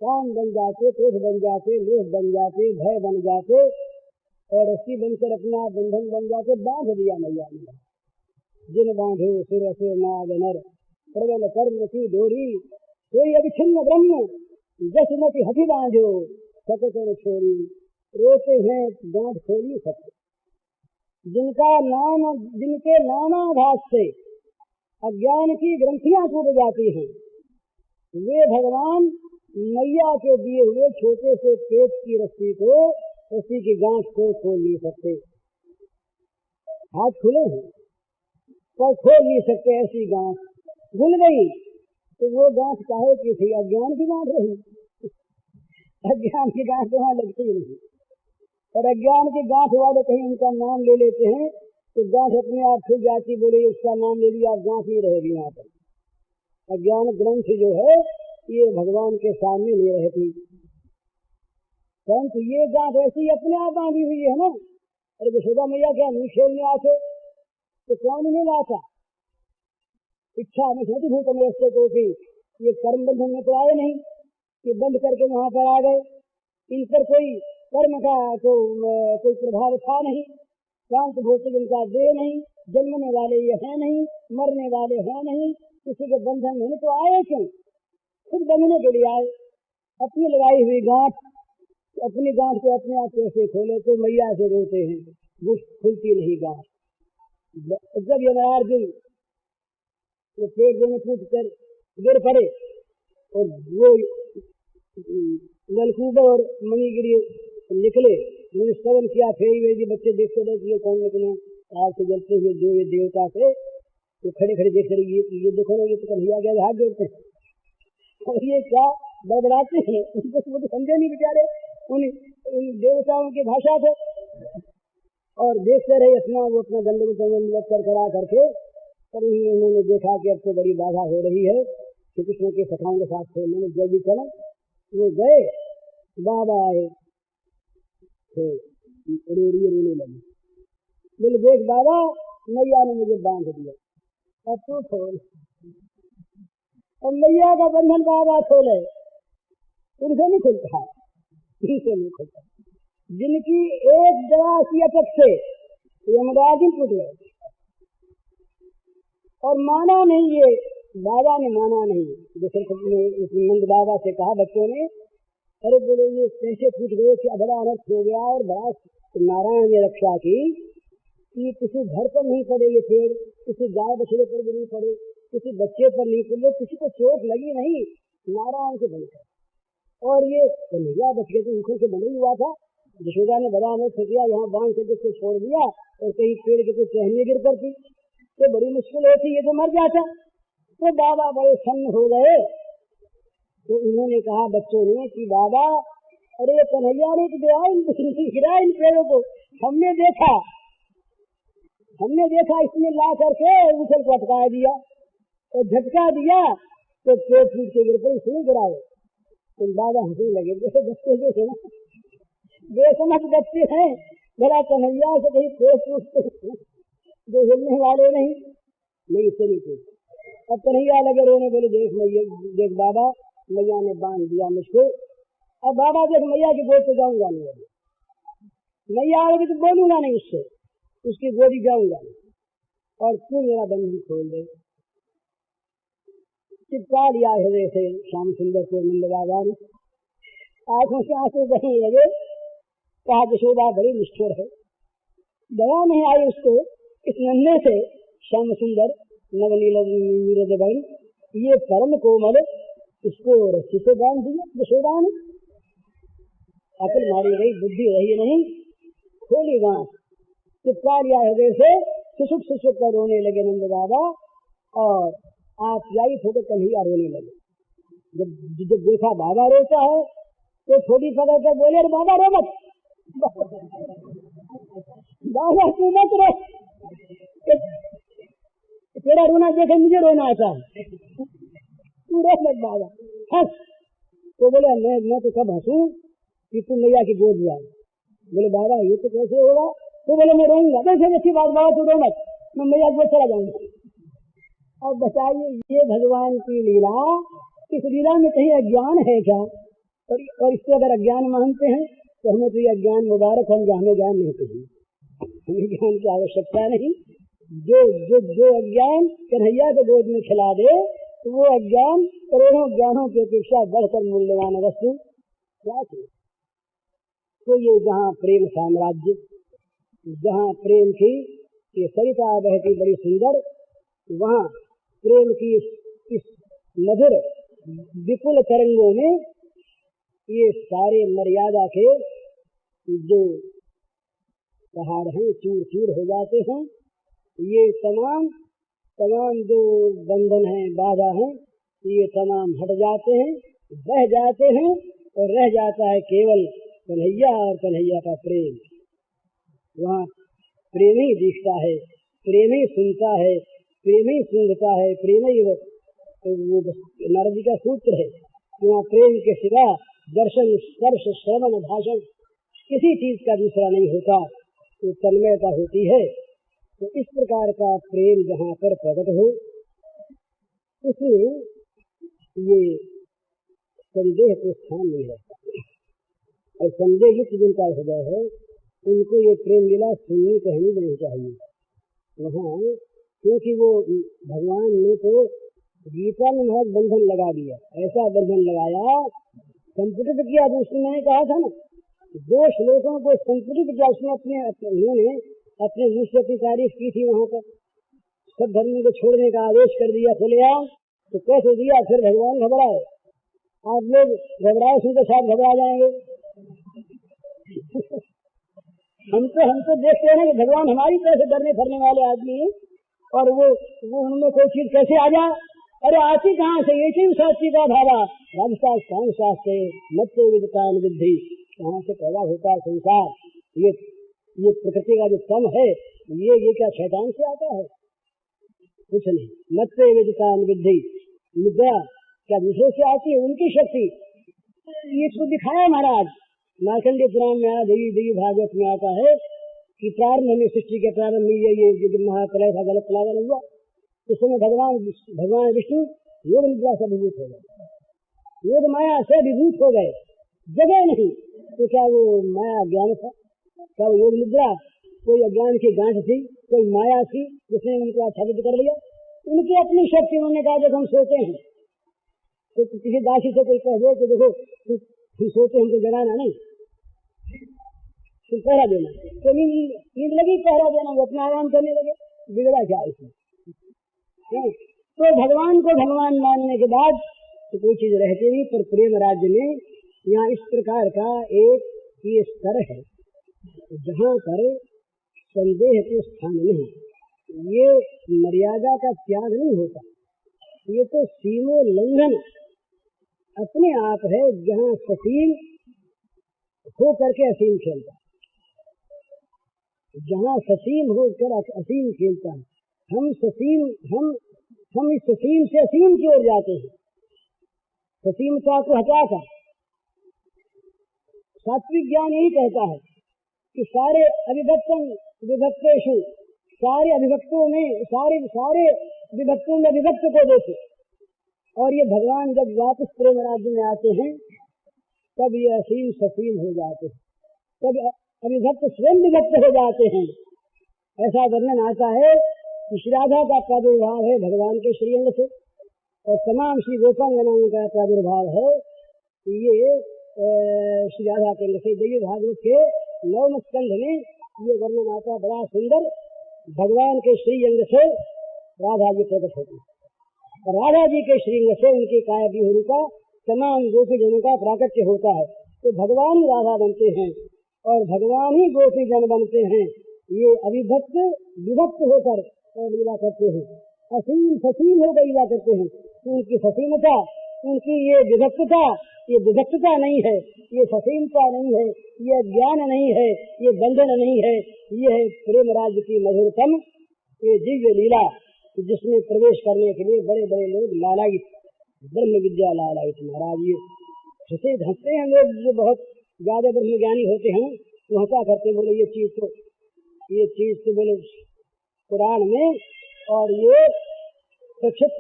काम बन जाते, क्रोध बन जाते, लोभ बन जाते, भय बन जाते, और रस्सी बनकर अपना बंधन बन जाते। बांध दिया मैया ने, जिन बांधे सुर से नाग नर, प्रबल कर्म की डोरी, कोई अविच्छिन्न ब्रह्म जसमति हथि बांधो, सतकर छोरी, रोते हैं गांठ खोली सत्य। जिनके नानाभास से अज्ञान की ग्रंथियां टूट जाती हैं, वे भगवान मैया के दिए हुए छोटे से पेट की रस्सी की गांठ को खोल नहीं सकते। हाथ खुले हैं पर खोल नहीं सकते। ऐसी गांठ खुल गई तो वो गांठ काहे की थी? अज्ञान की गांठ रही। अज्ञान की गांठ वहां लगती नहीं। और अज्ञान की गांठ वाले कहीं उनका नाम ले लेते हैं तो गांठ अपने आप खुल जाती। बोले उसका नाम ले लिया, गांठ नहीं रहेगी। यहाँ पर अज्ञान ग्रंथ जो है ये भगवान के सामने नहीं रहती, परंतु ये गांठ ऐसी अपने आप बांधी हुई है ना। अरे यशोदा मैया क्या नहीं खेलने आते तो कौन नहीं लाता? इच्छा में छोटी भूत में ऐसे को कि ये कर्म बंधन में तो आए नहीं, ये बंद करके वहां पर आ गए। इन पर कोई कर्म का तो कोई प्रभाव था नहीं। शांत भौतिक इनका देह नहीं, जन्मने वाले ये है नहीं, मरने वाले है नहीं, किसी के बंधन में तो आए क्यों? खुद बनने के लिए आए। अपनी लगाई हुई गांठ, अपनी गांठ को अपने आप कैसे खोले? तो मैया से रोते हैं, वो खुलती नहीं गांठ। जब यमराज वो पेट में फूट कर गिर पड़े और वो नलकूबा और मणिगिरी निकले, मैंने श्रवण किया। फेरी वेरी बच्चे देखते रहे कि ये कौन निकले आग से जलते हुए, जो ये देवता थे तो खड़े खड़े देख रहे, ये देखो ना, ये तो कन्हैया गया हाथ जोड़ते और ये क्या बड़बड़ाते हैं। उनको तो समझे नहीं बेचारे, उन देवताओं की भाषा थे। और देखते रहे वो अपना दंडवत कर करा करके। पर उन्होंने देखा कि अब तो बड़ी बाधा हो रही है। श्री कृष्ण के सखाओं के साथ थे, उन्होंने जल्दी चला, वो गए, बाबा आए तो रोने लगे। बोले देख बाबा, मैया ने मुझे बांध दिया, अब तू खोल। और मैया का बंधन बाबा खोले, उनसे नहीं खुलता, इनसे नहीं खुलता। जिनकी एक जरा सी अटक से यमराज टूट गए और माना नहीं। ये बाबा ने माना नहीं। जैसे नंद बाबा से कहा बच्चों ने, अरे बोले ये कैसे फूट गए कि बड़ा अनर्थ हो गया और बड़ा नारायण ने रक्षा की कि किसी घर पर नहीं पड़े ये पेड़, किसी गाय बछड़े पर भी नहीं पड़े, किसी बच्चे पर नहीं पड़े, किसी को चोट लगी नहीं, नारायण से बनकर। और ये कन्हैया बच गए तो उनको से बना हुआ था। यशोदा ने बड़ा अनर्थ किया, यहाँ बांध करके छोड़ दिया और कहीं पेड़ के कुछ टहनियां गिर पड़ती तो बड़ी मुश्किल होती, ये तो मर जाता। तो बाबा बड़े सन्न हो गए। तो उन्होंने कहा बच्चों ने कि बाबा, अरे कन्हैया ने तो गिरा इन पेड़ों को, हमने देखा इसने ला करके उछल को अटका दिया और झटका दिया तो पेड़ फूट के गिर पर इसने गिराए। तो बाबा हंसने लगे। जैसे बच्चे जो थे ना, बेसमझ बच्चे हैं, बड़ा कन्हैया से कहीं पेड़ फूटते जो हिलने वाले नहीं इससे नहीं पूछते। अब कन्हैया लगे रोने, बोले देख बाबा, मैया ने बांध दिया मुझको। अब बाबा देख मैया की गोद पे जाऊंगा नहीं, मैया आएगी तो बोलूंगा नहीं उससे, उसकी गोदी जाऊंगा नहीं, और तू मेरा बंधन खोल दे। चिपका लिया हृदय से श्याम सुंदर को नंद बाबा ने। आंखों से आंसू बहने लगे। कहा यशोदा बड़ी निष्ठुर है, दया नहीं आई उसको। इस नन्हे से श्याम सुंदर नवनील ये परम कोमल, इसको रस्सी से बांध दिया यशोदा ने। अकल मारी गई, बुद्धि रही नहीं, खोली गांठ, चिपका लिया हृदय से। सुसुक कर रोने लगे नंद बाबा और आप्यायित होकर कन्हैया रोने लगे। जब देखा बाबा रोता है तो थोड़ी पकड़ कर बोले, अरे बाबा रो मत, बाबा तू मत रो, तेरा रोना देखे मुझे रोना आता है, तू रो मत बाबा, हंस। तो बोले मैं तो कब हंसूं कि तुम मैया की गोद में आए। बोले बाबा ये तो कैसे होगा? तो बोले मैं रोऊंगा। वैसे अच्छी बात बाबा, तू रो मत, मैं मैया की गोद चला जाऊंगा। अब बताइए ये भगवान की लीला, इस लीला में कहीं अज्ञान है क्या? और इसको अगर अज्ञान मानते हैं तो हमें तो ये अज्ञान मुबारक, हमें ज्ञान नहीं चाहिए, हमें ज्ञान की आवश्यकता नहीं। जो अज्ञान कन्हैया के गोद में खिला दे तो वो अज्ञान करोड़ों ज्ञानों की अपेक्षा बढ़कर मूल्यवान वस्तु क्या है? तो ये जहाँ प्रेम साम्राज्य, जहाँ प्रेम की ये सरिता बहती बड़ी सुंदर, वहाँ प्रेम की इस मधुर विपुल तरंगों में ये सारे मर्यादा के जो पहाड़ हैं चूर चूर हो जाते हैं। ये तमाम जो बंधन हैं, बाधा हैं, ये तमाम हट जाते हैं, बह जाते हैं और रह जाता है केवल कन्हैया और कन्हैया का प्रेम। वहाँ प्रेम ही दिखता है, प्रेम ही सुनता है, प्रेम ही सूंघता है, प्रेम ही वो नारद जी का सूत्र है। वहाँ प्रेम के सिवा दर्शन स्पर्श श्रवण भाषण किसी चीज का दूसरा नहीं होता, तो तन्मयता होती है। तो इस प्रकार का प्रेम जहाँ पर प्रकट हो, उसमें ये संदेह को स्थान नहीं रहता। और संदेह युक्त जिनका हृदय है, उनको ये प्रेम लीला सुननी कहनी नहीं चाहिए वहाँ, क्योंकि वो भगवान ने तो गीता में बहुत बंधन लगा दिया, ऐसा बंधन लगाया, संपुटित किया। तो उसने मैंने कहा था ना, 2 श्लोकों को संपुटित किया उसने उन्होंने अपने मुँह से अपनी तारीफ की थी। वहाँ पर सब धर्म को छोड़ने का आदेश कर दिया, खुलेआम। तो कैसे दिया? फिर भगवान घबराए। आप लोग घबराए उनके साथ घबरा जाएंगे। हम तो देखते हैं कि भगवान हमारी तरह से डरने फरने वाले आदमी हैं, और वो उनमें कोई चीज कैसे आ जाए? अरे आती कहाँ से? ये चीज साक्षी का भावा राजशास कौन शास्त्र मत विदता बुद्धि, कहाँ से पैदा होता है संसार? ये प्रकृति का जो तम है, ये क्या शैतान से आता है? कुछ नहीं। मत विदता बुद्धि, विद्या क्या दूसरे से आती है? उनकी शक्ति। ये इसको दिखाया महाराज मार्कंडेय पुराण में, देवी भागवत में आता है कि प्रारंभ में, सृष्टि के प्रारंभ में ये महाप्रलय था, गलत प्लावन हुआ, उस समय भगवान विष्णु योग निद्रा से विभूत हो गए, योग माया से विभूत हो गए, जगह नहीं। तो क्या वो माया ज्ञान था? क्या वो योग निद्रा कोई अज्ञान की गांठ थी, कोई माया थी जिसने उनको आच्छादित कर लिया? उनकी अपनी शक्ति। उन्होंने कहा जब हम सोते हैं तो किसी दासी से कोई कह दो कि देखो तुम सोते हमको जगाना नहीं, तुम पहरा देना, तो नींद लगी पहरा देना, वो अपना आराम करने लगे, बिगड़ा क्या इसमें? तो भगवान को भगवान मानने के बाद तो कोई चीज रहती नहीं। पर प्रेम राज्य में यहाँ इस प्रकार का एक ये स्तर है जहाँ पर संदेह को स्थान नहीं, ये मर्यादा का त्याग नहीं होता, ये तो सीमोल्लंघन अपने आप है, जहाँ ससीम हो करके असीम खेलता, जहाँ ससीम होकर असीम खेलता है। हम इस ससीम से असीम की ओर जाते हैं। ससीमता को हटाकर सात्विक ज्ञान यही कहता है कि सारे अविभक्तम विभक्तेषु, सारे अभिभक्तों में, सारे विभक्तों में विभक्त को देखो। और ये भगवान जब वापस प्रेम राज्य में आते हैं तब ये असीम ससीम हो जाते हैं, तब अविभक्त स्वयं विभक्त हो जाते हैं। ऐसा वर्णन आता है कि श्री राधा का प्रादुर्भाव है भगवान के श्रीअंग से, और तमाम श्री गोपांगनाओं का प्रादुर्भाव है ये श्री राधा के अंग से। देवी भागवत के 9वें स्कंध में ये वर्णन आता, बड़ा सुंदर। भगवान के श्रीअंग से राधा जी प्रकट होती, और राधा जी के श्रीअंग से उनके काया विहूर का तमाम गोपी जनों का प्राकट्य होता है। तो भगवान ही राधा बनते हैं और भगवान ही गोपी जन बनते हैं। ये अविभक्त विभक्त होकर लीला करते हैं, असीम ससीम होकर लीला करते हैं। उनकी ससीमता, उनकी ये विभक्तता नहीं है, ये ससीमता नहीं है, ये ज्ञान नहीं है, ये बंधन नहीं है, ये है प्रेम राज्य की मधुरतम ये दिव्य लीला, जिसमें प्रवेश करने के लिए बड़े बड़े लोग लालायित, ब्रह्म विद्या लालायित। महाराज ये हंसते हैं लोग जो बहुत ज्यादा ब्रह्म ज्ञानी होते हैं, वो हंसा करते बोले ये चीज तो बोले कुरान में, और ये प्रक्षिप्त,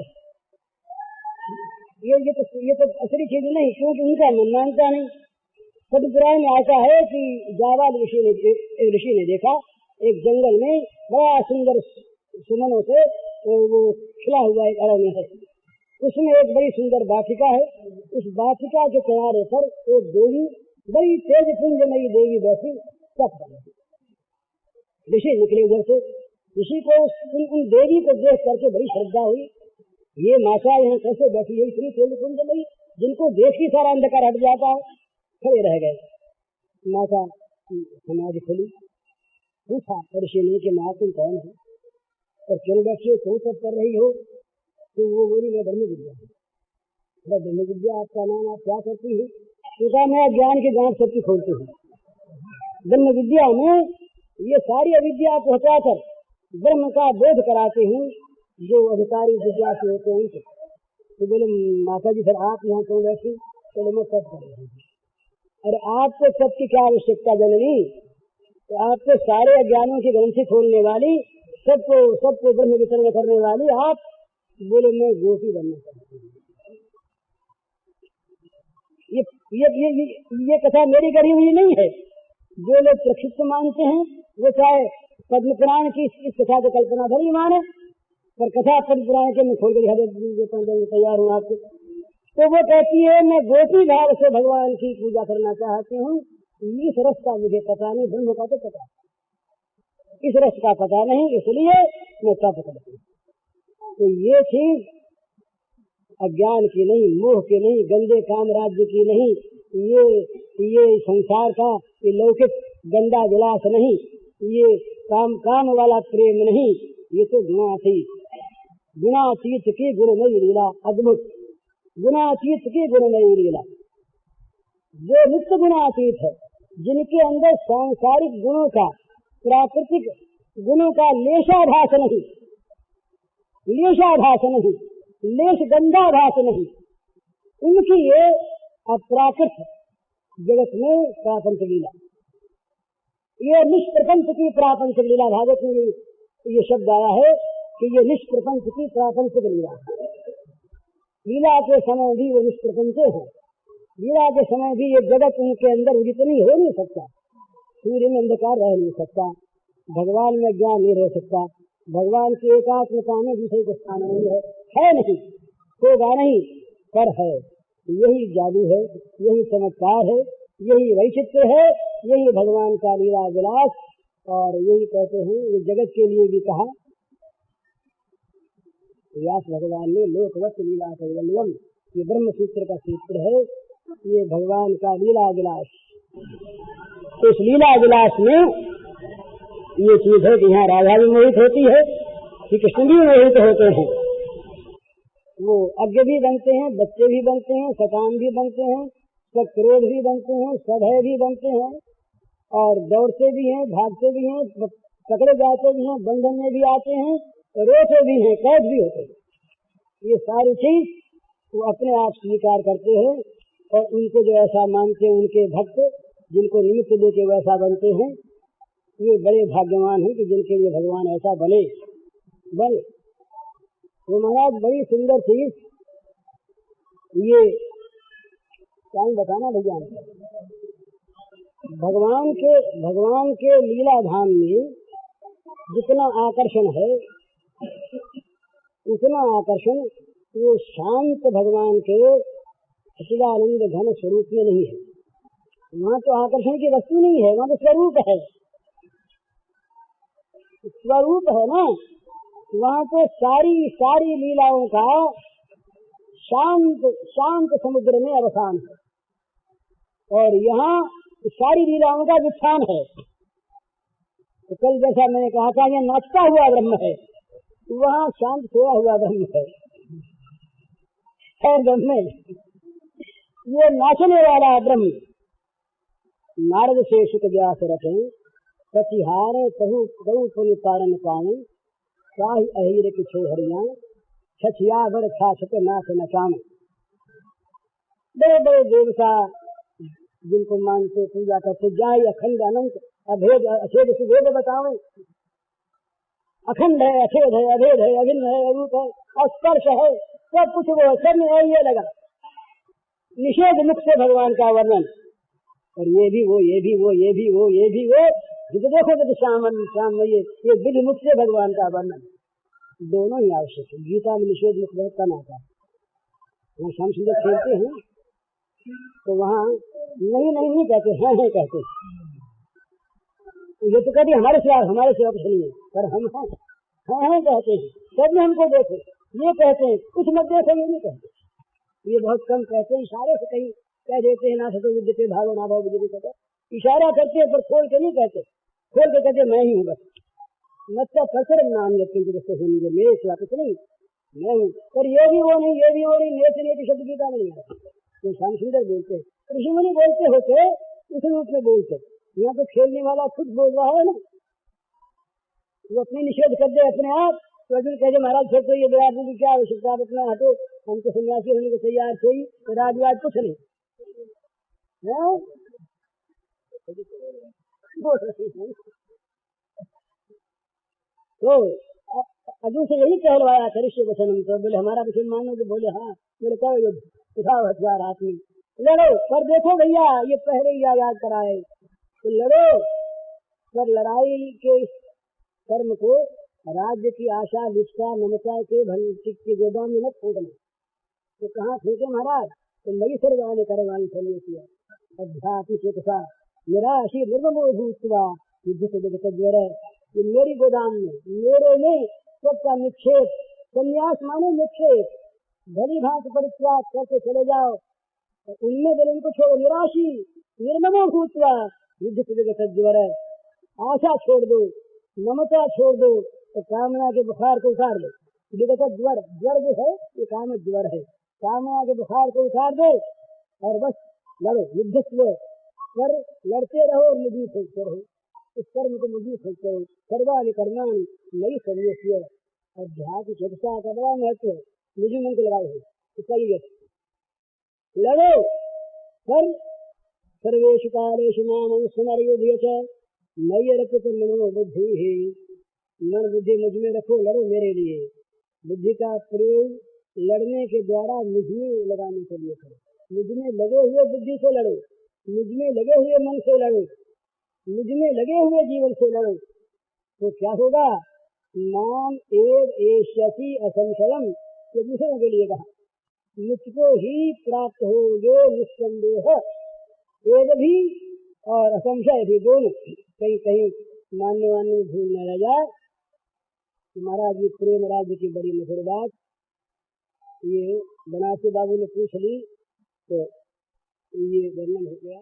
ये तो असली चीज नहीं, क्योंकि उनका मन मानता नहीं। सद पुराण में आता है कि जावाद ऋषि ने देखा एक जंगल में बड़ा सुंदर सुमनों से वो खिला हुआ एक अरण्य है, उसमें एक बड़ी सुंदर वाटिका है। उस वाटिका के किनारे पर एक देवी, बड़ी तेज पुंजमयी देवी बैठी तप कर रही। ऋषि निकले उधर से, ऋषि को उन देवी को देख करके बड़ी श्रद्धा हुई, ये माता यहाँ कैसे बैठी है इतनी तेज पुंजमयी, जिनको देख ही सारा अंधकार हट जाता है। खड़े रह गए। माता समाज खुली, पूछा पड़ोसियों कि माँ तुम कौन हो और क्यों बैठी हो, क्यों सब कर रही हो? तो वो बोली मैं ब्रह्म विद्या हूँ। ब्रह्म विद्या आपका नाम, आप क्या करती हो? तो कहा मैं ज्ञान की गांठ सबकी खोलती हूँ। ब्रह्म विद्या में ये सारी अविद्या को हटाकर ब्रह्म का बोध कराते हैं जो अधिकारी जिज्ञासु होते हैं उनसे। तो बोले माता जी फिर आप यहाँ क्यों बैठी? चलो मैं सब कर रही हूँ। अरे आपको सबकी क्या आवश्यकता जननी? तो आपको सारे अज्ञानों की ग्रंथि खोलने वाली, सबको ब्रह्म विचरण करने वाली आप। बोले मैं गोपी बनना चाहती हूँ। ये कथा मेरी करी हुई नहीं है। जो लोग प्रक्षिप्त मानते हैं वो चाहे पद्म पुराण की इस कथा को कल्पना भरी माने, पर कथा पद्म पुराण के मैं खोल कर तैयार हूँ आपको। तो वो कहती है मैं गोपी भाव से भगवान की पूजा करना चाहती हूँ। इस रस का मुझे पता नहीं, ब्रह्म का तो पता, इस रस का पता नहीं, इसलिए मैं तप करती हूँ। तो ये चीज अज्ञान की नहीं, मोह की नहीं, गंदे काम राज्य की नहीं, ये संसार का ये लौकिक गंदा विलास नहीं, ये काम वाला प्रेम नहीं, ये तो गुणातीत की गुणमयी लीला, अद्भुत गुणातीत की गुणमयी लीला। जो नित्य गुणातीत है, जिनके अंदर सांसारिक गुणों का, प्राकृतिक गुणों का लेशाभास नहीं, लेश गंधाभास नहीं, उनकी ये अप्राकृत जगत में प्रापंच लीला, ये निष्प्रपंच की प्रापंच लीला। भागवत में ये शब्द आया है कि ये निष्प्रपंच की प्रापंच लीला। लीला के समय भी वो निष्प्रपंच है, लीला के समय भी ये जगत उनके अंदर उदित नहीं हो नहीं सकता, सूर्य में अंधकार रह नहीं सकता, भगवान में ज्ञान नहीं रह सकता, भगवान की एकात्मता में दूसरे को स्थान नहीं है नहीं, होगा नहीं, पर है। यही जादू है, यही चमत्कार है, यही वैचित्र है, यही भगवान का लीला विलास। और यही कहते हैं, ये जगत के लिए भी कहा व्यास भगवान ने लोकवत लीला कैवल्यम, ये ब्रह्म सूत्र का सूत्र है, ये भगवान का लीला विलास। तो इस लीला विलास में ये चीज है कि यहाँ राधा भी मोहित होती है, श्री कृष्ण भी मोहित होते हैं, वो अज्ञ भी बनते हैं, बच्चे भी बनते हैं, शतान भी बनते हैं, सक्रोध भी बनते हैं, सभय भी बनते हैं, और दौड़ते भी हैं, भागते भी हैं, पकड़े जाते भी हैं, बंधन में भी आते हैं, रोते भी हैं, कैद भी होते हैं। ये सारी चीज वो अपने आप स्वीकार करते हैं, और उनको जो ऐसा मानते हैं, उनके भक्त जिनको निमित्त लेके वैसा बनते हैं, ये बड़े भाग्यवान हैं कि जिनके लिए भगवान ऐसा बने। वो महाराज बड़ी सुंदर चीज ये क्या बताना भैया, भगवान के लीला धाम में जितना आकर्षण है, उतना आकर्षण वो शांत भगवान के सच्चिदानंद घन स्वरूप में नहीं है। वहाँ तो आकर्षण की वस्तु नहीं है, वहाँ तो स्वरूप है, स्वरूप है ना। वहाँ तो सारी लीलाओं का शांत समुद्र में अवसान है, और यहाँ सारी लीलाओं का विच्छान है। तो कल जैसा मैंने कहा था, ये नाचता हुआ ब्रह्म है, वहाँ शांत सोया हुआ ब्रह्म है। और ब्रह्म ये नाचने वाला ब्रह्म, नारद से सुख व्यास रखें, प्रतिहार कहु पुनि पारण पावे, साहि अहिर किछो हरिया, छछिया भर छाछत नाथ नचान। बड़े बड़े देवता जिनको मानते पूजा करते, जाय अखंड अनंत अभेद अछेद सुभेद बताओ। अखंड है, अछेद है, अभेद है, अभिन्न है, अरूप है, स्पर्श है, सब कुछ वो है, सब में ये लगा निषेध मुख से भगवान का वर्णन। और ये भी वो, ये भी वो, ये भी वो, ये भी वो, जिसे देखो तो श्याम में ये विधि मुख से भगवान का वर्णन, दोनों ही आवश्यक है। गीता में निषेध मुख बहुत कम आता है। वहाँ श्याम सुंदर खेलते हैं तो वहाँ नहीं कहते हैं कहते। ये तो कहते हमारे सिवा कुछ नहीं है, पर हम हैं कहते हैं। सब में हमको देखो, ये कहते हैं, कुछ मत देखो, ये नहीं कहते, ये बहुत कम कहते हैं, इशारे से कहीं कह देते हैं ना सतो विद्यते भावो ना भाव विद्यते, इशारा करते हैं पर खोल के नहीं कहते, खोल के कहते मैं ही हूँ बस। मत्ता फसर नाम यज्ञ जैसे होंगे मेरे सिवा कुछ नहीं, मैं हूँ। पर ये भी वो नहीं, ये भी वो नहीं, नेत नेत शब्द गीता में नहीं आता। तो श्याम सुंदर बोलते, ऋषि मुनि बोलते होते उस रूप में बोलते। यहाँ तो खेलने वाला खुद बोल रहा है ना, वो अपने निषेध कर दे अपने आप। तो अर्जुन कहे महाराज फिर तो ये विराट की क्या आवश्यकता, आप अपना हटो, हम तो सन्यासी होने को तैयार थे ही, तो राजवाज कुछ नहीं है। तो अर्जुन से यही कहलवाया करिष्य वचनम, तो बोले हमारा वचन मानोगे? बोले हाँ। बोले कहो युद्ध, उठाओ हथियार हाथ में, लड़ो। पर देखो भैया ये पहले ही याद कराए, तो लड़ो, पर लड़ाई के कर्म को राज्य की आशा निष्ठा ममता के भंचिक के गोदाम में मत फेंकना। तो कहाँ फेंके महाराज? तो मई सर्वाने करवानी चाहिए किया अध्यात्म चेतसा निराशी निर्ममो भूतवा युद्ध से जगत ज्वर, ये मेरी गोदाम में, मेरे में सबका निक्षेप, संन्यास माने निक्षेप, भली भांति परित्याग करके चले जाओ, उनमें बोले उनको छोड़ो, निराशी निर्ममो भूतवा युद्ध से जगत ज्वर, आशा छोड़ दो, ममता छोड़ दो, तो कामना के बुखार को उतार दो। जगत ज्वर, ज्वर जो है ये काम ज्वर है, कामना के बुखार को उतार दो और बस लड़ो। युद्ध पर लड़ते रहो और मुझे फेंकते रहो, इस कर्म को मुझे फेंकते रहो। सर्वाणि कर्माणि मयि सन्न्यस्य, अध्यात्म चेतसा का बड़ा महत्व, मुझे मन को लगाओ है इसका ये लड़ो। पर सर्वेषु कालेषु मां स्मरयुध्य च मयि अर्पित मनो बुद्धि, मन बुद्धि मुझ में रखो, लड़ो मेरे लिए। बुद्धि का प्रयोग लड़ने के द्वारा मुझ में लगाने के लिए करो, मुझ में लगे हुए बुद्धि से लड़ो, मुझ में लगे हुए मन से लड़ो, मुझ में लगे हुए जीवन से लड़ो। तो क्या होगा? नाम एव एष्यसि असंशयम, ये दूसरों के लिए कहा, मुझको ही प्राप्त होगे निस्संदेह। एव भी और असंशय भी दोनों, कहीं कहीं मानने वाले भूल न रह जाए। महाराज जी प्रेम राज्य की बड़ी मधुर बात ये बनारसी बाबू ने पूछ ली, तो ये वर्णन हो गया।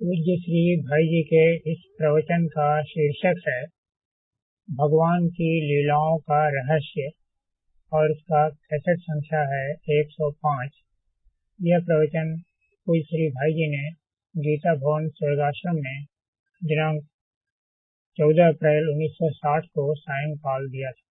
पूज्य श्री भाई जी के इस प्रवचन का शीर्षक है भगवान की लीलाओं का रहस्य और इसका कैसेट संख्या है 105। यह प्रवचन पूज्य श्री भाई जी ने गीता भवन स्वर्गाश्रम में दिनांक 14 अप्रैल 1960 को सायंकाल दिया था।